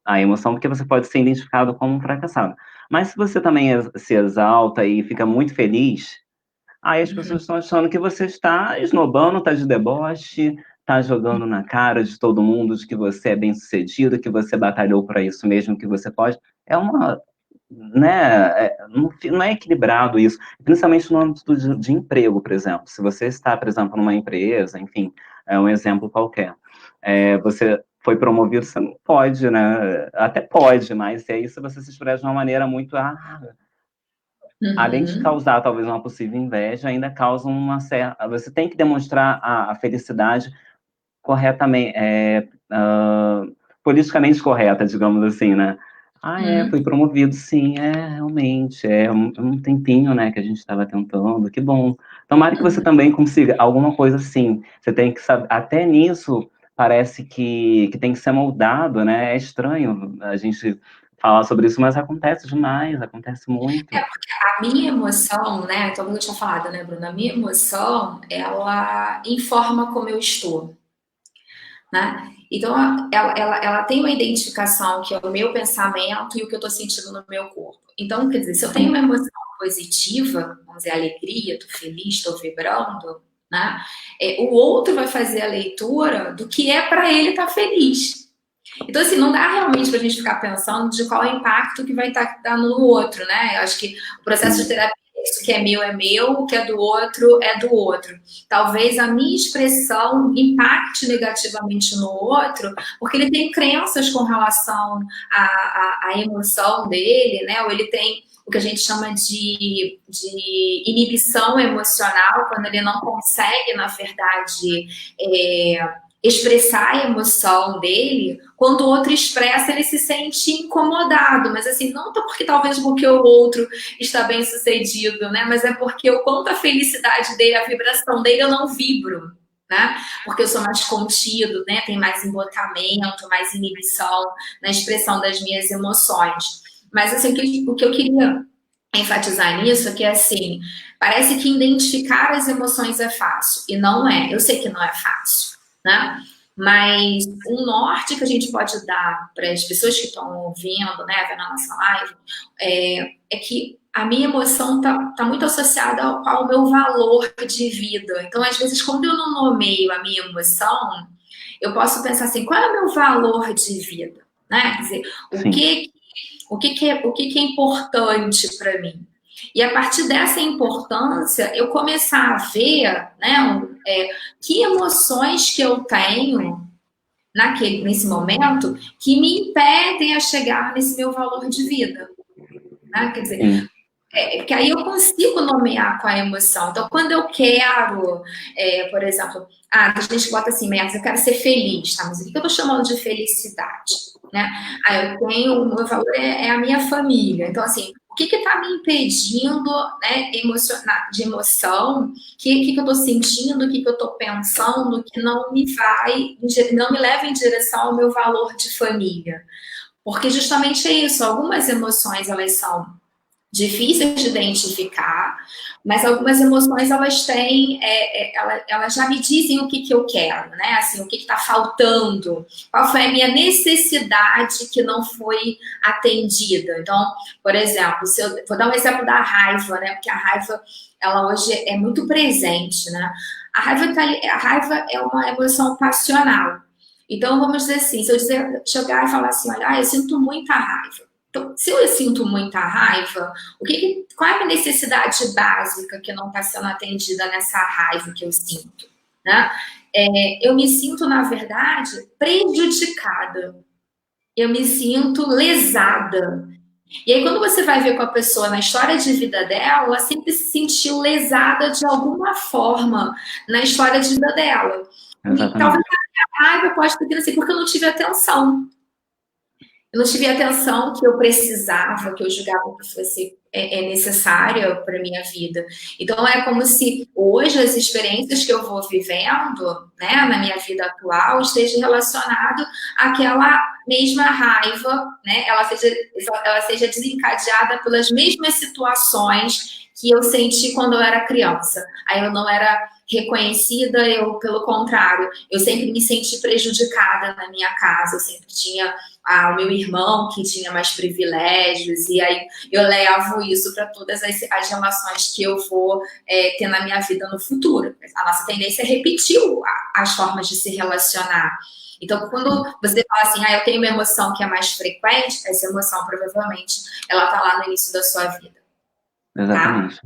Speaker 1: a emoção porque você pode ser identificado como um fracassado. Mas se você também se exalta e fica muito feliz, aí as pessoas estão achando que você está esnobando, está de deboche, está jogando na cara de todo mundo de que você é bem-sucedido, que você batalhou para isso mesmo, que você pode. É uma, né, não é equilibrado isso, principalmente no âmbito de emprego, por exemplo. Se você está, por exemplo, numa empresa, enfim, é um exemplo qualquer, você foi promovido, você não pode, né? Até pode, mas é isso, você se expressa de uma maneira muito, além de
Speaker 2: Uhum.
Speaker 1: causar talvez uma possível inveja, ainda causa uma certa, você tem que demonstrar a felicidade corretamente, politicamente correta, digamos assim, né?
Speaker 2: Uhum.
Speaker 1: Fui promovido, sim, realmente, um tempinho, né, que a gente estava tentando, que bom. Tomara que você
Speaker 2: Uhum.
Speaker 1: também consiga alguma coisa assim, você tem que saber, até nisso, parece que tem que ser moldado, né, é estranho a gente falar sobre isso, mas acontece demais, acontece muito.
Speaker 2: A minha emoção, né, então como eu tinha falado, né, Bruna, a minha emoção, ela informa como eu estou, né? Então, ela tem uma identificação que é o meu pensamento e o que eu estou sentindo no meu corpo. Então, quer dizer, se eu tenho uma
Speaker 1: Sim,
Speaker 2: emoção positiva, vamos dizer, alegria, estou feliz, estou vibrando, né? O outro vai fazer a leitura do que é para ele estar feliz. Então, assim, não dá realmente para a gente ficar pensando de qual é o impacto que vai estar dando no outro, né? Eu acho que o processo de
Speaker 1: sim,
Speaker 2: terapia é isso, o que é meu, o que é do outro é do outro. Talvez a minha expressão impacte negativamente no outro, porque ele tem crenças com relação à emoção dele, né? Ou ele tem o que a gente chama de inibição emocional, quando ele não consegue, na verdade, expressar a emoção dele, quando o outro expressa, ele se sente incomodado, mas assim, não porque talvez porque o outro está bem sucedido, né? Mas é porque o quanto a felicidade dele, a vibração dele, eu não vibro. Né? Porque eu sou mais contido, né? Tem mais embotamento, mais inibição na expressão das minhas emoções. Mas assim, o que eu queria enfatizar nisso é que assim, parece que identificar as emoções é fácil, e não é. Eu sei que não é fácil, né? Mas um norte que a gente pode dar para as pessoas que estão ouvindo, né, vendo a nossa live, é que a minha emoção tá muito associada ao meu valor de vida. Então, às vezes, quando eu não nomeio a minha emoção, eu posso pensar assim, qual é o meu valor de vida? Né? Quer dizer, o
Speaker 1: sim,
Speaker 2: que o que é importante para mim. E a partir dessa importância, eu começar a ver, né, que emoções que eu tenho nesse momento que me impedem a chegar nesse meu valor de vida. Né? Quer dizer,
Speaker 1: sim,
Speaker 2: porque aí eu consigo nomear com a emoção. Então, quando eu quero, por exemplo, a gente bota assim, metas, eu quero ser feliz, tá? Mas o que eu estou chamando de felicidade? Né? Eu tenho, o meu valor é a minha família. Então, assim, o que está me impedindo, né, de emoção? O que eu estou sentindo? O que eu estou pensando que não me leva em direção ao meu valor de família? Porque justamente é isso, algumas emoções elas são difíceis de identificar, mas algumas emoções elas têm, elas já me dizem o que eu quero, né? Assim, o que está faltando, qual foi a minha necessidade que não foi atendida. Então, por exemplo, vou dar um exemplo da raiva, né? Porque a raiva ela hoje é muito presente, né? A raiva é uma emoção passional. Então, vamos dizer assim, se eu chegar e falar assim, olha, eu sinto muita raiva. Então, se eu sinto muita raiva, qual é a necessidade básica que não está sendo atendida nessa raiva que eu sinto? Né? Eu me sinto, na verdade, prejudicada. Eu me sinto lesada. E aí, quando você vai ver com a pessoa na história de vida dela, ela sempre se sentiu lesada de alguma forma na história de vida dela. E talvez
Speaker 1: exatamente.
Speaker 2: a raiva pode ter sido assim, porque eu não tive atenção. Eu não tive a atenção que eu precisava, que eu julgava que fosse necessária para minha vida. Então é como se hoje as experiências que eu vou vivendo, né, na minha vida atual, esteja relacionado àquela mesma raiva, né? Ela seja desencadeada pelas mesmas situações que eu senti quando eu era criança. Aí eu não era reconhecida, pelo contrário, eu sempre me senti prejudicada na minha casa, eu sempre tinha o meu irmão que tinha mais privilégios, e aí eu levo isso para todas as relações que eu vou ter na minha vida no futuro. A nossa tendência é repetir as formas de se relacionar. Então, quando
Speaker 1: Sim,
Speaker 2: você fala assim, eu tenho uma emoção que é mais frequente, essa emoção provavelmente ela está lá no início da sua vida, tá?
Speaker 1: exatamente.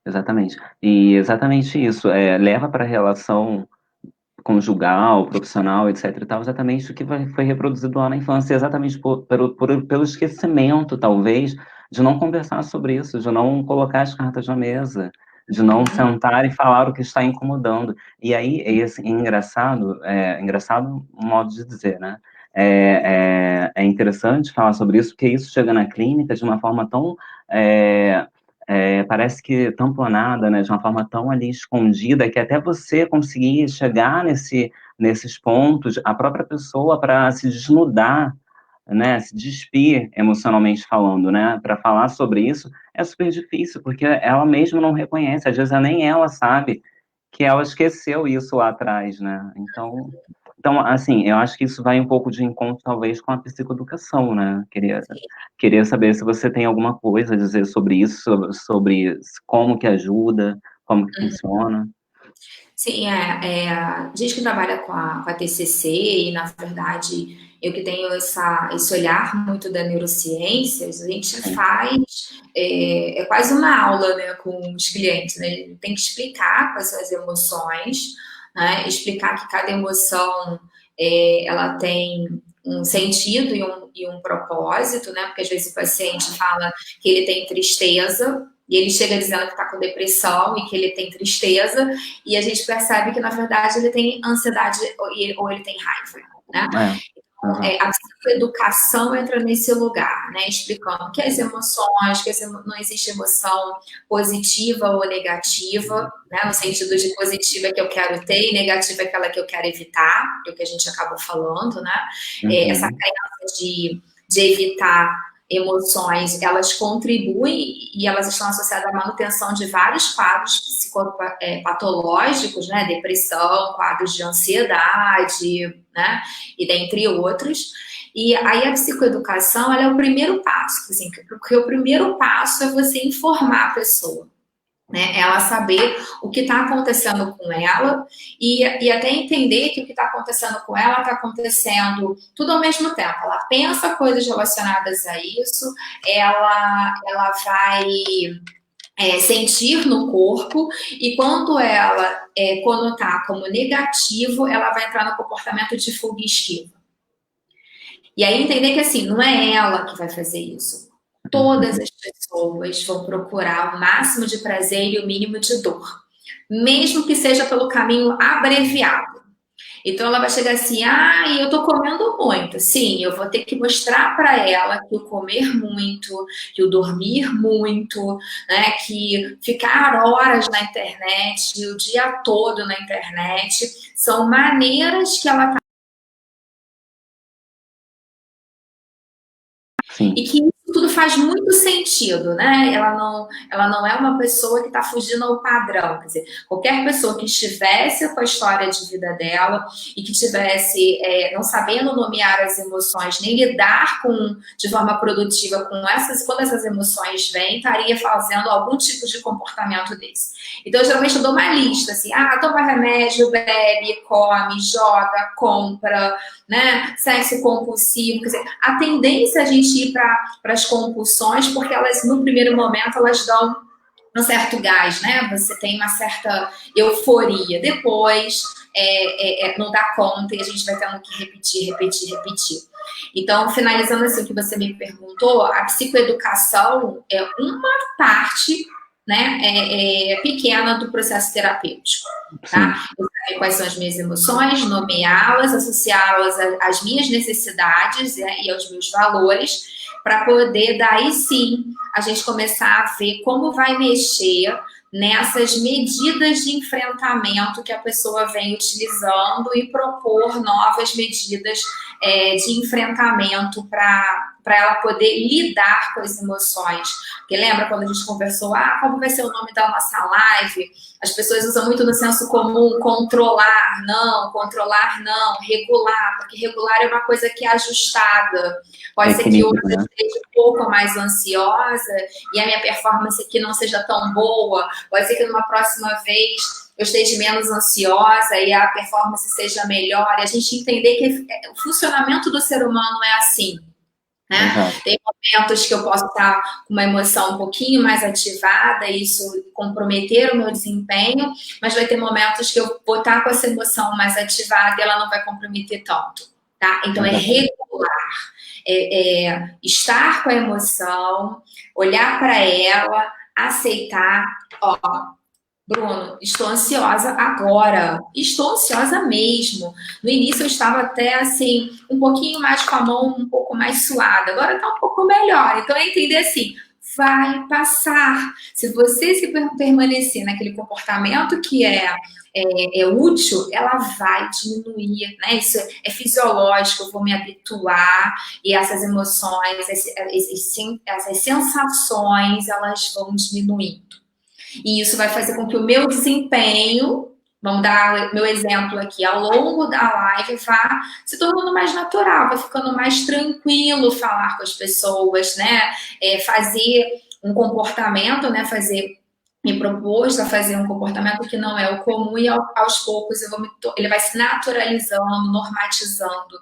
Speaker 1: Exatamente. E exatamente isso, leva para a relação conjugal, profissional, etc e tal, exatamente o que foi reproduzido lá na infância, exatamente pelo esquecimento, talvez, de não conversar sobre isso, de não colocar as cartas na mesa, de não sentar e falar o que está incomodando. E aí, é engraçado um modo de dizer, né? É interessante falar sobre isso, porque isso chega na clínica de uma forma tão, parece que tamponada, né, de uma forma tão ali escondida, que até você conseguir chegar nesses pontos, a própria pessoa para se desnudar, né, se despir emocionalmente falando, né, para falar sobre isso, é super difícil, porque ela mesma não reconhece, às vezes nem ela sabe que ela esqueceu isso lá atrás, né, então, assim, eu acho que isso vai um pouco de encontro, talvez, com a psicoeducação, né, queria saber se você tem alguma coisa a dizer sobre isso, sobre como que ajuda, como que funciona.
Speaker 2: Sim, a gente que trabalha com a TCC, e na verdade eu que tenho esse olhar muito da neurociências, a gente faz, quase uma aula, né, com os clientes, né? Tem que explicar quais são as emoções, né? Explicar que cada emoção ela tem um sentido e um propósito, né? Porque às vezes o paciente fala que ele tem tristeza, e ele chega dizendo que está com depressão e que ele tem tristeza, e a gente percebe que, na verdade, ele tem ansiedade ou ele tem raiva, né? A psicoeducação entra nesse lugar, né? Explicando que as emoções, não existe emoção positiva ou negativa, né? No sentido de positiva é que eu quero ter e negativa é aquela que eu quero evitar, é o que a gente acabou falando, né? Essa crença de evitar emoções, elas contribuem e elas estão associadas à manutenção de vários quadros psicopatológicos, né? Depressão, quadros de ansiedade, né? E dentre outros. E aí a psicoeducação, ela é o primeiro passo, assim, porque o primeiro passo é você informar a pessoa, né? Ela saber o que está acontecendo com ela e até entender que o que está acontecendo com ela está acontecendo tudo ao mesmo tempo. Ela pensa coisas relacionadas a isso, ela vai sentir no corpo, e quando ela conotar como negativo, ela vai entrar no comportamento de fuga e esquiva. E aí entender que, assim, não é ela que vai fazer isso. Todas as pessoas vão procurar o máximo de prazer e o mínimo de dor, mesmo que seja pelo caminho abreviado. Então ela vai chegar assim, eu tô comendo muito. Sim, eu vou ter que mostrar para ela que o comer muito, que o dormir muito, né, que ficar horas na internet, o dia todo na internet, são maneiras que ela tá.
Speaker 1: Sim.
Speaker 2: E que isso tudo faz muito sentido, né? Ela não é uma pessoa que está fugindo ao padrão. Quer dizer, qualquer pessoa que estivesse com a história de vida dela e que tivesse não sabendo nomear as emoções, nem lidar de forma produtiva com quando essas emoções vêm, estaria fazendo algum tipo de comportamento desse. Então, geralmente eu dou uma lista, assim, toma remédio, bebe, come, joga, compra, né? Sexo compulsivo, quer dizer, a tendência é a gente ir para as compulsões, porque elas, no primeiro momento, elas dão um certo gás, né? Você tem uma certa euforia. Depois, não dá conta e a gente vai tendo que repetir. Então, finalizando assim o que você me perguntou, a psicoeducação é uma parte, né, pequena do processo terapêutico, tá? Eu saber quais são as minhas emoções, nomeá-las, associá-las às minhas necessidades e aos meus valores, para poder, daí sim, a gente começar a ver como vai mexer nessas medidas de enfrentamento que a pessoa vem utilizando e propor novas medidas de enfrentamento para ela poder lidar com as emoções. Porque lembra quando a gente conversou, como vai ser o nome da nossa live? As pessoas usam muito no senso comum, controlar não, regular, porque regular é uma coisa que é ajustada. Pode ser que hoje eu esteja um pouco mais ansiosa e a minha performance aqui não seja tão boa, pode ser que numa próxima vez eu esteja menos ansiosa e a performance seja melhor, e a gente entender que o funcionamento do ser humano é assim. né?
Speaker 1: Exato.
Speaker 2: Tem momentos que eu posso estar com uma emoção um pouquinho mais ativada, e isso comprometer o meu desempenho, mas vai ter momentos que eu vou estar com essa emoção mais ativada e ela não vai comprometer tanto, tá? Então é
Speaker 1: Exatamente.
Speaker 2: regular, estar com a emoção, olhar para ela, aceitar, ó, Bruno, estou ansiosa agora. Estou ansiosa mesmo. No início eu estava até assim, um pouquinho mais com a mão um pouco mais suada. Agora está um pouco melhor. Então é entender assim, vai passar. Se você se permanecer naquele comportamento que é útil, ela vai diminuir, né? Isso é fisiológico, eu vou me habituar e essas emoções, essas sensações, elas vão diminuindo. E isso vai fazer com que o meu desempenho, vamos dar meu exemplo aqui, ao longo da live vá se tornando mais natural, vai ficando mais tranquilo falar com as pessoas, né? Fazer um comportamento, né? Me propôs a fazer um comportamento que não é o comum e aos poucos ele vai se naturalizando, normatizando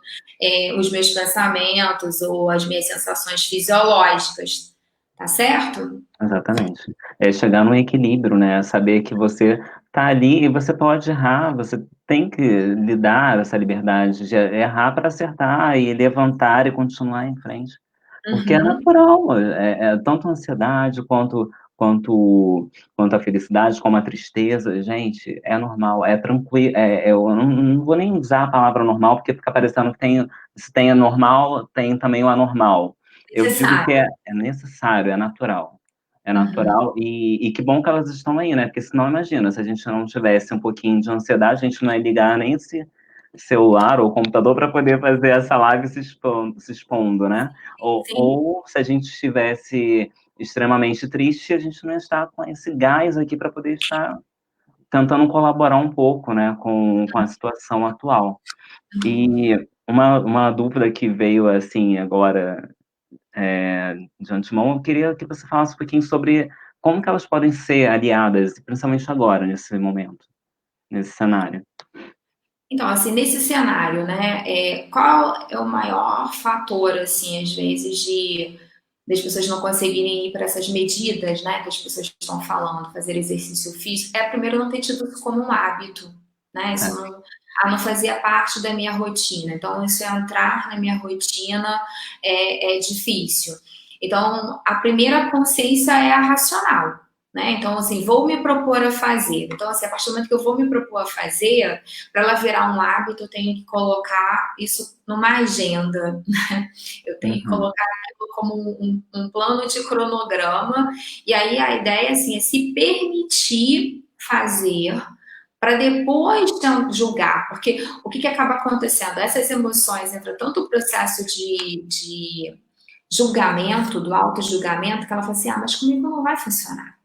Speaker 2: os meus pensamentos ou as minhas sensações fisiológicas, tá certo?
Speaker 1: Exatamente. É chegar num equilíbrio, né? Saber que você tá ali e você pode errar, você tem que lhe dar essa liberdade de errar para acertar e levantar e continuar em frente. Porque é
Speaker 2: Uhum.
Speaker 1: natural, tanto a ansiedade quanto a felicidade, como a tristeza, gente, é normal, é tranquilo. Eu não vou nem usar a palavra normal, porque fica parecendo que se tem anormal, tem também o anormal. Eu digo que
Speaker 2: Necessário.
Speaker 1: é necessário, é natural. É
Speaker 2: Uhum.
Speaker 1: natural, e que bom que elas estão aí, né? Porque senão, imagina, se a gente não tivesse um pouquinho de ansiedade, a gente não ia ligar nem esse celular ou computador para poder fazer essa live se expondo, né?
Speaker 2: Sim.
Speaker 1: Ou se a gente estivesse extremamente triste, a gente não ia estar com esse gás aqui para poder estar tentando colaborar um pouco, né, com a situação atual. E uma dúvida que veio assim agora de antemão, eu queria que você falasse um pouquinho sobre como que elas podem ser aliadas, principalmente agora, nesse momento, nesse cenário.
Speaker 2: Então, assim, nesse cenário, né, qual é o maior fator, assim, às vezes, das pessoas não conseguirem ir para essas medidas, né, que as pessoas estão falando, fazer exercício físico, primeiro não ter tido isso como um hábito, né,
Speaker 1: É.
Speaker 2: isso não fazia parte da minha rotina, então isso entrar na minha rotina é difícil. Então, a primeira consciência é a racional, né, então, assim, vou me propor a fazer. Então, assim, a partir do momento que eu vou me propor a fazer, para ela virar um hábito, eu tenho que colocar isso numa agenda, né? Eu tenho que
Speaker 1: Uhum.
Speaker 2: colocar aquilo como um plano de cronograma, e aí a ideia assim, é se permitir fazer para depois julgar, porque o que acaba acontecendo? Essas emoções, entra tanto o processo de julgamento, do auto-julgamento, que ela fala assim, mas comigo não vai funcionar.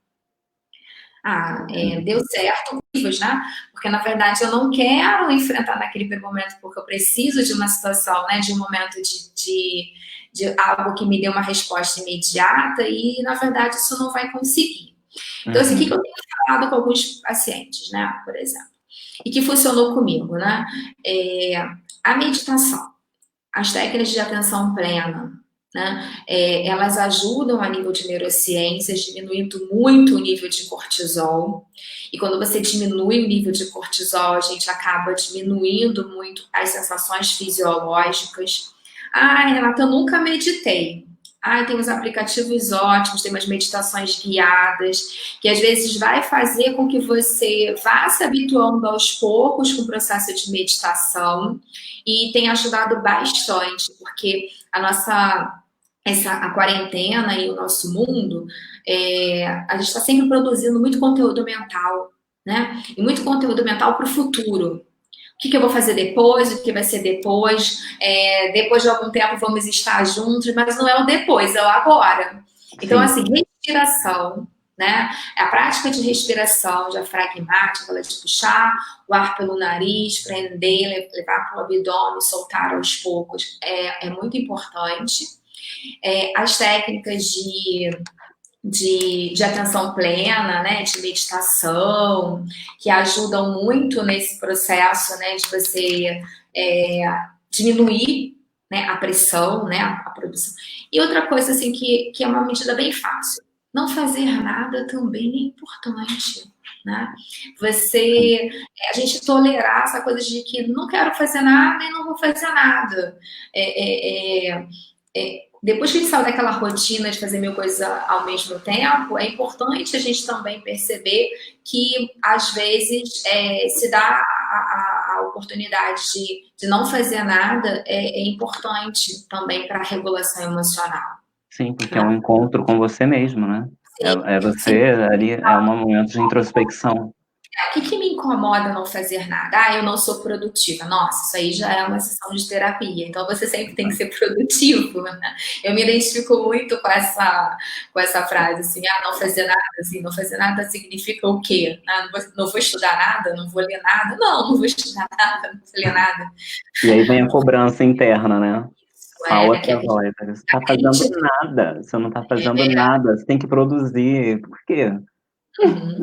Speaker 2: Deu certo, né? Porque na verdade eu não quero enfrentar naquele primeiro momento, porque eu preciso de uma situação, né? De um momento de algo que me dê uma resposta imediata e na verdade isso não vai conseguir. Então, assim, o que
Speaker 1: Uhum.
Speaker 2: eu tenho falado com alguns pacientes, né? Por exemplo, e que funcionou comigo, né? A meditação, as técnicas de atenção plena, né? Elas ajudam a nível de neurociências, diminuindo muito o nível de cortisol. E quando você diminui o nível de cortisol, a gente acaba diminuindo muito as sensações fisiológicas. Renata, eu nunca meditei. Tem uns aplicativos ótimos, tem umas meditações guiadas, que às vezes vai fazer com que você vá se habituando aos poucos com o processo de meditação e tem ajudado bastante, porque a quarentena e o nosso mundo, a gente está sempre produzindo muito conteúdo mental, né? E muito conteúdo mental para o futuro. O que eu vou fazer depois? O que vai ser depois? Depois de algum tempo vamos estar juntos, mas não é o depois, é o agora. Então,
Speaker 1: Sim.
Speaker 2: assim, respiração, né? A prática de respiração diafragmática, aquela de puxar o ar pelo nariz, prender, levar para o abdômen, soltar aos poucos, é muito importante. As técnicas de atenção plena, né, de meditação, que ajudam muito nesse processo, né, de você diminuir né, a pressão, né, a produção. E outra coisa, assim, que é uma medida bem fácil. Não fazer nada também é importante, né? A gente tolerar essa coisa de que não quero fazer nada e não vou fazer nada. É, é, é, Depois que a gente saiu daquela rotina de fazer mil coisas ao mesmo tempo, é importante a gente também perceber que, às vezes, se dá a oportunidade de não fazer nada é importante também para a regulação emocional.
Speaker 1: Sim, porque é
Speaker 2: Né?
Speaker 1: um encontro com você mesmo, né?
Speaker 2: Sim,
Speaker 1: É
Speaker 2: sim.
Speaker 1: você ali, é um momento de introspecção.
Speaker 2: O que me incomoda não fazer nada? Ah, eu não sou produtiva. Nossa, isso aí já é uma sessão de terapia. Então você sempre tem que ser produtivo, né? Eu me identifico muito com essa frase, assim, ah, não fazer nada, assim, não fazer nada significa o quê? Ah, não vou estudar nada, não vou ler nada. Não vou estudar nada, não vou ler nada.
Speaker 1: E aí vem a cobrança interna, né?
Speaker 2: Isso
Speaker 1: A
Speaker 2: é que
Speaker 1: outra voz, você tá
Speaker 2: a
Speaker 1: fazendo
Speaker 2: crítica.
Speaker 1: nada, você não tá fazendo nada, você tem que produzir. Por quê?
Speaker 2: Uhum.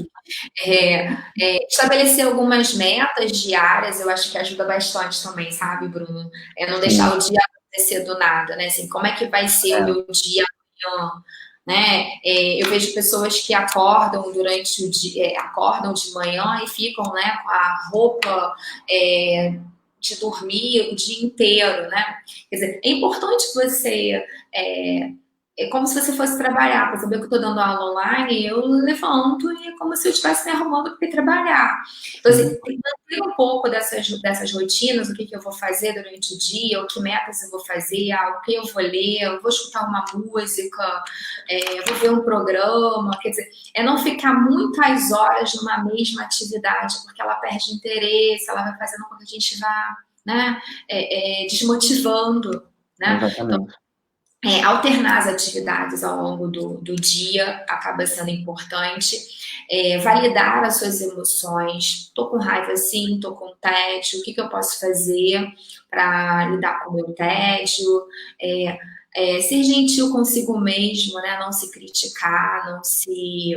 Speaker 2: Estabelecer algumas metas diárias, eu acho que ajuda bastante também, sabe, Bruno? Não deixar
Speaker 1: Sim,
Speaker 2: o dia acontecer do nada, né? Assim, como é que vai ser o
Speaker 1: é,
Speaker 2: meu dia amanhã? Né? Eu vejo pessoas que acordam durante o dia, acordam de manhã e ficam, né, com a roupa de dormir o dia inteiro, né? Quer dizer, é importante você é como se você fosse trabalhar. Para saber que eu estou dando aula online, eu levanto e é como se eu estivesse me arrumando para ir trabalhar. Então, assim,
Speaker 1: sim,
Speaker 2: tem que manter um pouco dessas rotinas, o que eu vou fazer durante o dia, o que metas eu vou fazer, o que eu vou ler, eu vou escutar uma música, eu vou ver um programa. Quer dizer, é não ficar muitas horas numa mesma atividade, porque ela perde interesse, ela vai fazendo com que a gente vá, né, desmotivando, né?
Speaker 1: exatamente.
Speaker 2: Alternar as atividades ao longo do dia acaba sendo importante. Validar as suas emoções. Estou com raiva, sim, estou com tédio. O que eu posso fazer para lidar com o meu tédio? Ser gentil consigo mesmo, né? Não se criticar, não se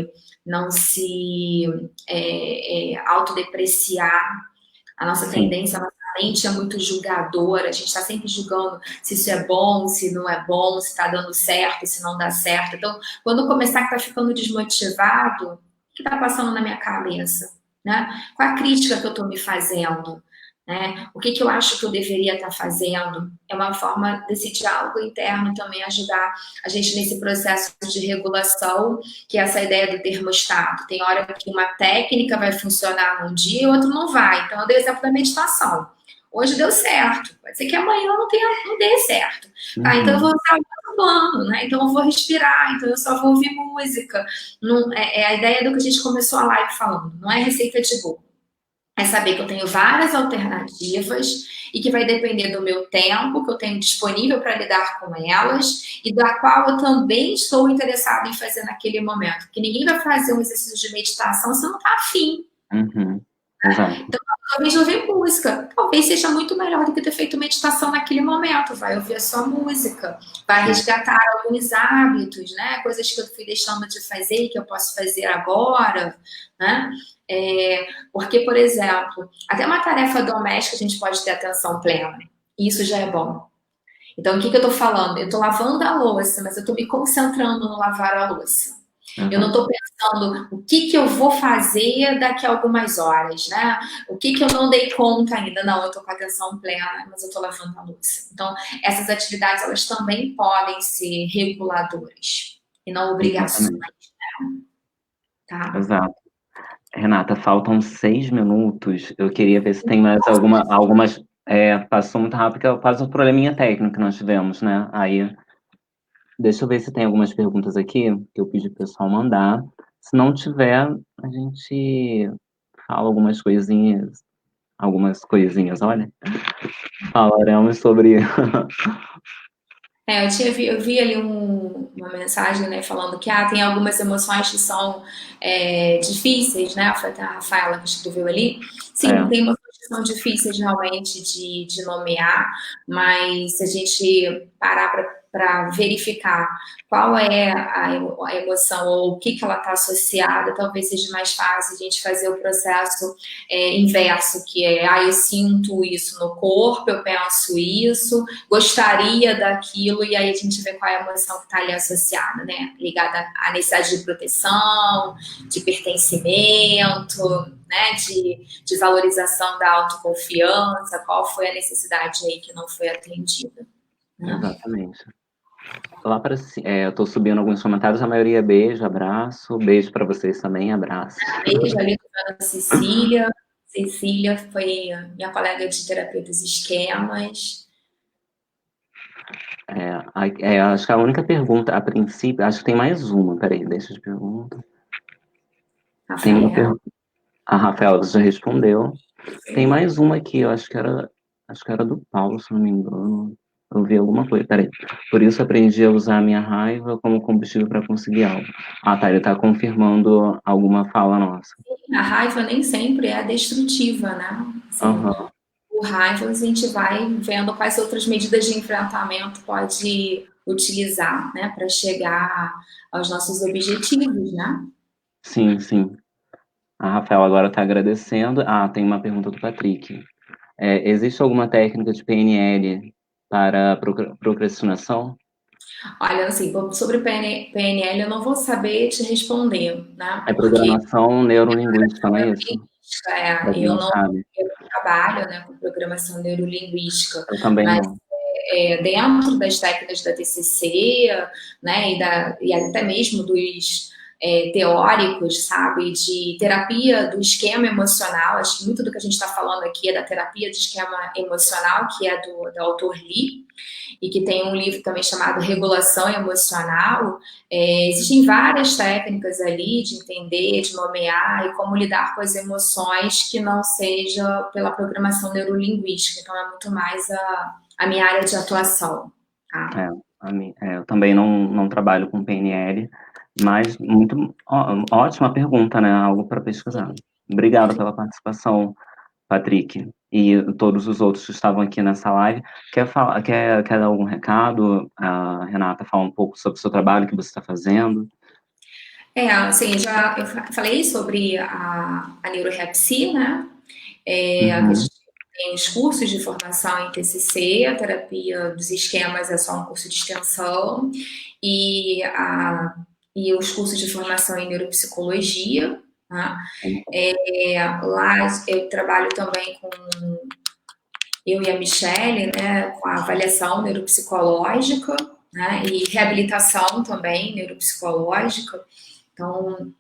Speaker 2: autodepreciar. A nossa
Speaker 1: Sim,
Speaker 2: tendência, a nossa mente é muito julgadora, a gente está sempre julgando se isso é bom, se não é bom, se está dando certo, se não dá certo. Então, quando eu começar a estar ficando desmotivado, o que está passando na minha cabeça? Né? Qual a crítica que eu estou me fazendo? Né? O que eu acho que eu deveria estar fazendo? É uma forma desse diálogo interno também ajudar a gente nesse processo de regulação, que é essa ideia do termostato. Tem hora que uma técnica vai funcionar num dia e outro não vai. Então, eu dei o exemplo da meditação. Hoje deu certo, pode ser que amanhã não dê certo. Tá, então eu vou
Speaker 1: uhum,
Speaker 2: usar outro plano, né? Então eu vou respirar, então eu só vou ouvir música. Não, a ideia do que a gente começou a live falando, não é receita de bolo. É saber que eu tenho várias alternativas e que vai depender do meu tempo que eu tenho disponível para lidar com elas e da qual eu também estou interessada em fazer naquele momento. Porque ninguém vai fazer um exercício de meditação se não está afim.
Speaker 1: uhum, exato,
Speaker 2: Então, talvez ouvir música. Talvez seja muito melhor do que ter feito meditação naquele momento. Vai ouvir a sua música, vai
Speaker 1: sim,
Speaker 2: resgatar alguns hábitos, né? Coisas que eu fui deixando de fazer e que eu posso fazer agora, né? Porque, por exemplo, até uma tarefa doméstica a gente pode ter atenção plena. E isso já é bom. Então, o que eu estou falando? Eu estou lavando a louça, mas eu estou me concentrando no lavar a louça. Eu não
Speaker 1: exato.
Speaker 2: estou pensando o que eu vou fazer daqui a algumas horas, né? O que eu não dei conta ainda. Não, eu estou com atenção plena, mas eu estou lavando a louça. Então, essas atividades, elas também podem ser reguladoras e não obrigações,
Speaker 1: Exatamente,
Speaker 2: tá?
Speaker 1: exato. Renata, faltam 6 minutos. Eu queria ver se tem mais algumas. Passou muito rápido, porque quase um probleminha técnico que nós tivemos, né? Aí, deixa eu ver se tem algumas perguntas aqui que eu pedi pro pessoal mandar. Se não tiver, a gente fala algumas coisinhas, olha. Falaremos sobre.
Speaker 2: Eu vi ali uma mensagem, né, falando que tem algumas emoções que são difíceis, né? Foi até a Rafaela que escreveu ali. Sim,
Speaker 1: É,
Speaker 2: tem emoções que são difíceis realmente de nomear, mas se a gente parar para verificar qual é a emoção ou o que ela está associada, talvez seja mais fácil a gente fazer o processo inverso, que é, eu sinto isso no corpo, eu penso isso, gostaria daquilo, e aí a gente vê qual é a emoção que está ali associada, né? Ligada à necessidade de proteção, de pertencimento, né? De valorização da autoconfiança, qual foi a necessidade aí que não foi atendida. Né?
Speaker 1: Exatamente. Lá para eu tô subindo alguns comentários, a maioria é beijo, abraço, beijo para vocês também, abraço.
Speaker 2: Beijo ali para a Cecília. Cecília foi minha colega de terapia dos esquemas.
Speaker 1: Acho que a única pergunta, a princípio, acho que tem mais uma, peraí, deixa eu te perguntar. Tem uma pergunta. A Rafaela já respondeu. Tem mais uma aqui, eu acho que era do Paulo, se não me engano. Eu vi alguma coisa, peraí. Por isso aprendi a usar a minha raiva como combustível para conseguir algo. Ah, tá, ele tá confirmando alguma fala nossa.
Speaker 2: A raiva nem sempre é destrutiva, né? Assim, por raiva, a gente vai vendo quais outras medidas de enfrentamento pode utilizar, né, para chegar aos nossos objetivos, né?
Speaker 1: Sim, sim. A Rafael agora está agradecendo. Ah, tem uma pergunta do Patrick. Existe alguma técnica de PNL para procrastinação?
Speaker 2: Olha, assim, sobre PNL eu não vou saber te responder, né?
Speaker 1: É
Speaker 2: Porque
Speaker 1: programação neurolinguística, não é isso?
Speaker 2: eu
Speaker 1: Não
Speaker 2: não
Speaker 1: sabe.
Speaker 2: trabalho, né, com programação neurolinguística,
Speaker 1: Eu também
Speaker 2: mas
Speaker 1: não.
Speaker 2: Dentro das técnicas da TCC, né, e até mesmo dos teóricos, sabe, de terapia do esquema emocional. Acho que muito do que a gente está falando aqui é da terapia de esquema emocional, que é do autor Lee, e que tem um livro também chamado Regulação Emocional. Existem várias técnicas ali de entender, de nomear e como lidar com as emoções que não seja pela programação neurolinguística. Então, é muito mais a minha área de atuação. Tá?
Speaker 1: Eu também não trabalho com PNL, mas ótima pergunta, né? Algo para pesquisar. Obrigado pela participação, Patrick, e todos os outros que estavam aqui nessa live. Quer dar algum recado? A Renata, fala um pouco sobre o seu trabalho, o que você está fazendo.
Speaker 2: Assim, eu falei sobre a neuroreapsia, né? A gente tem os cursos de formação em TCC, a terapia dos esquemas é só um curso de extensão, e os cursos de formação em neuropsicologia. Né? Lá eu trabalho também com eu e a Michelle, né, com a avaliação neuropsicológica, né, e reabilitação também neuropsicológica. Então,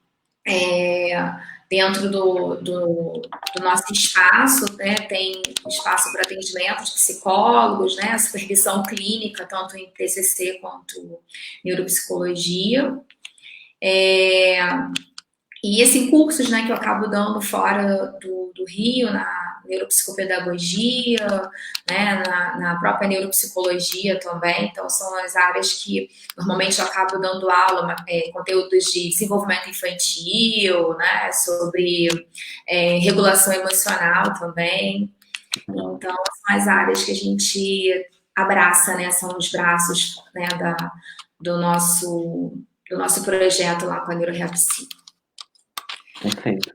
Speaker 2: dentro do nosso espaço, né, tem espaço para atendimento de psicólogos, né, supervisão clínica, tanto em TCC quanto neuropsicologia. E esses cursos, né, que eu acabo dando fora do Rio, na neuropsicopedagogia, né, na própria neuropsicologia também, então são as áreas que normalmente eu acabo dando aula, conteúdos de desenvolvimento infantil, né, sobre regulação emocional também, então são as áreas que a gente abraça, né, são os braços, né, do nosso projeto lá com a NeuroReapsi.
Speaker 1: Perfeito.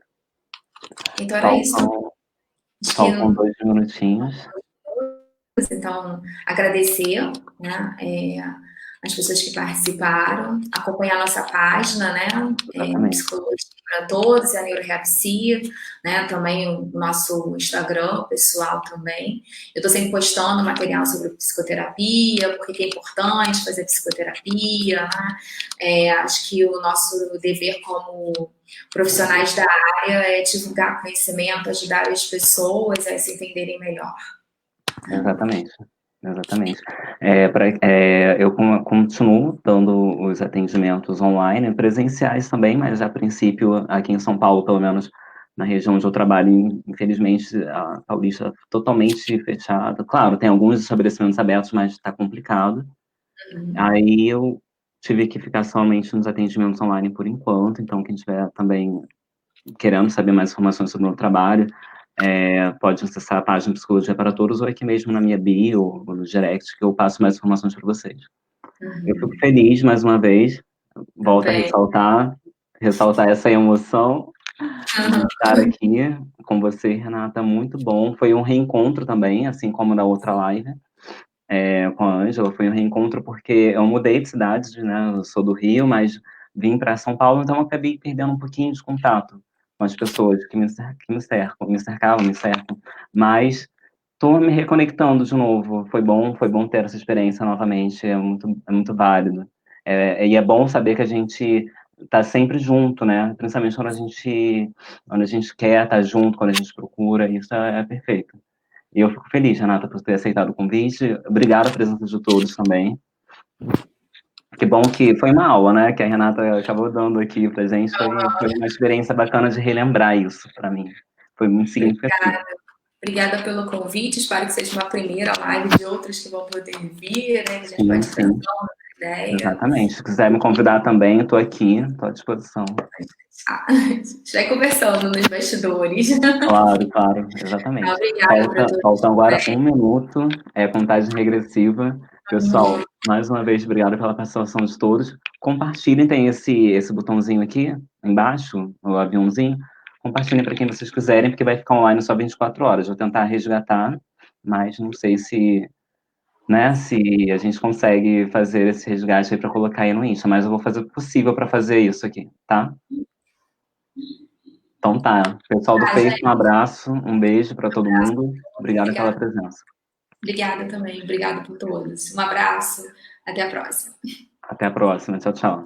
Speaker 2: Então era isso.
Speaker 1: Faltam 2 minutinhos.
Speaker 2: Então, agradecer, né, as pessoas que participaram, acompanhar a nossa página, né, Psicologia para Todos, e a NeuroReapsia, né, também o nosso Instagram pessoal também. Eu estou sempre postando material sobre psicoterapia, porque é importante fazer psicoterapia, né? Acho que o nosso dever como profissionais da área é divulgar conhecimento, ajudar as pessoas a se entenderem melhor.
Speaker 1: Exatamente. Eu continuo dando os atendimentos online, presenciais também, mas a princípio, aqui em São Paulo, pelo menos na região onde eu trabalho, infelizmente, a Paulista é totalmente fechada. Claro, tem alguns estabelecimentos abertos, mas está complicado. Aí eu tive que ficar somente nos atendimentos online por enquanto, então quem estiver também querendo saber mais informações sobre o meu trabalho, Pode acessar a página Psicologia para Todos ou aqui mesmo na minha bio ou no direct que eu passo mais informações para vocês. Eu fico feliz mais uma vez, volto a ressaltar essa emoção de estar aqui com você, Renata, muito bom. Foi um reencontro também, assim como na outra live, com a Ângela, foi um reencontro porque eu mudei de cidade, né? Eu sou do Rio, mas vim para São Paulo, então eu acabei perdendo um pouquinho de contato com as pessoas que me cercavam, me cercam. Mas estou me reconectando de novo. Foi bom ter essa experiência novamente. É muito válido. E é bom saber que a gente tá sempre junto, né? Principalmente quando a gente quer estar junto, quando a gente procura. Isso é perfeito. E eu fico feliz, Renata, por ter aceitado o convite. Obrigado a presença de todos também. Que bom que foi uma aula, né? Que a Renata acabou dando aqui pra gente. Foi uma experiência bacana de relembrar isso para mim. Foi muito significativo.
Speaker 2: Obrigada pelo convite. Espero que seja uma primeira live de outras que vão poder vir, né? Que a gente pode
Speaker 1: Sim.
Speaker 2: pensar uma ideia.
Speaker 1: Exatamente. Se quiser me convidar também, eu tô aqui, tô à disposição.
Speaker 2: A gente vai conversando nos bastidores.
Speaker 1: Claro, exatamente.
Speaker 2: Obrigada
Speaker 1: Falta agora 1 minuto, contagem regressiva. Pessoal, mais uma vez, obrigado pela participação de todos. Compartilhem, tem esse botãozinho aqui, embaixo, o aviãozinho. Compartilhem para quem vocês quiserem, porque vai ficar online só 24 horas. Vou tentar resgatar, mas não sei se, né, se a gente consegue fazer esse resgate aí para colocar aí no Insta, mas eu vou fazer o possível para fazer isso aqui, tá? Então tá. Pessoal do Face, um abraço, um beijo para todo mundo. Obrigada pela presença.
Speaker 2: Obrigada também, obrigada por todos. Um abraço, até a próxima.
Speaker 1: Até a próxima. Tchau, tchau.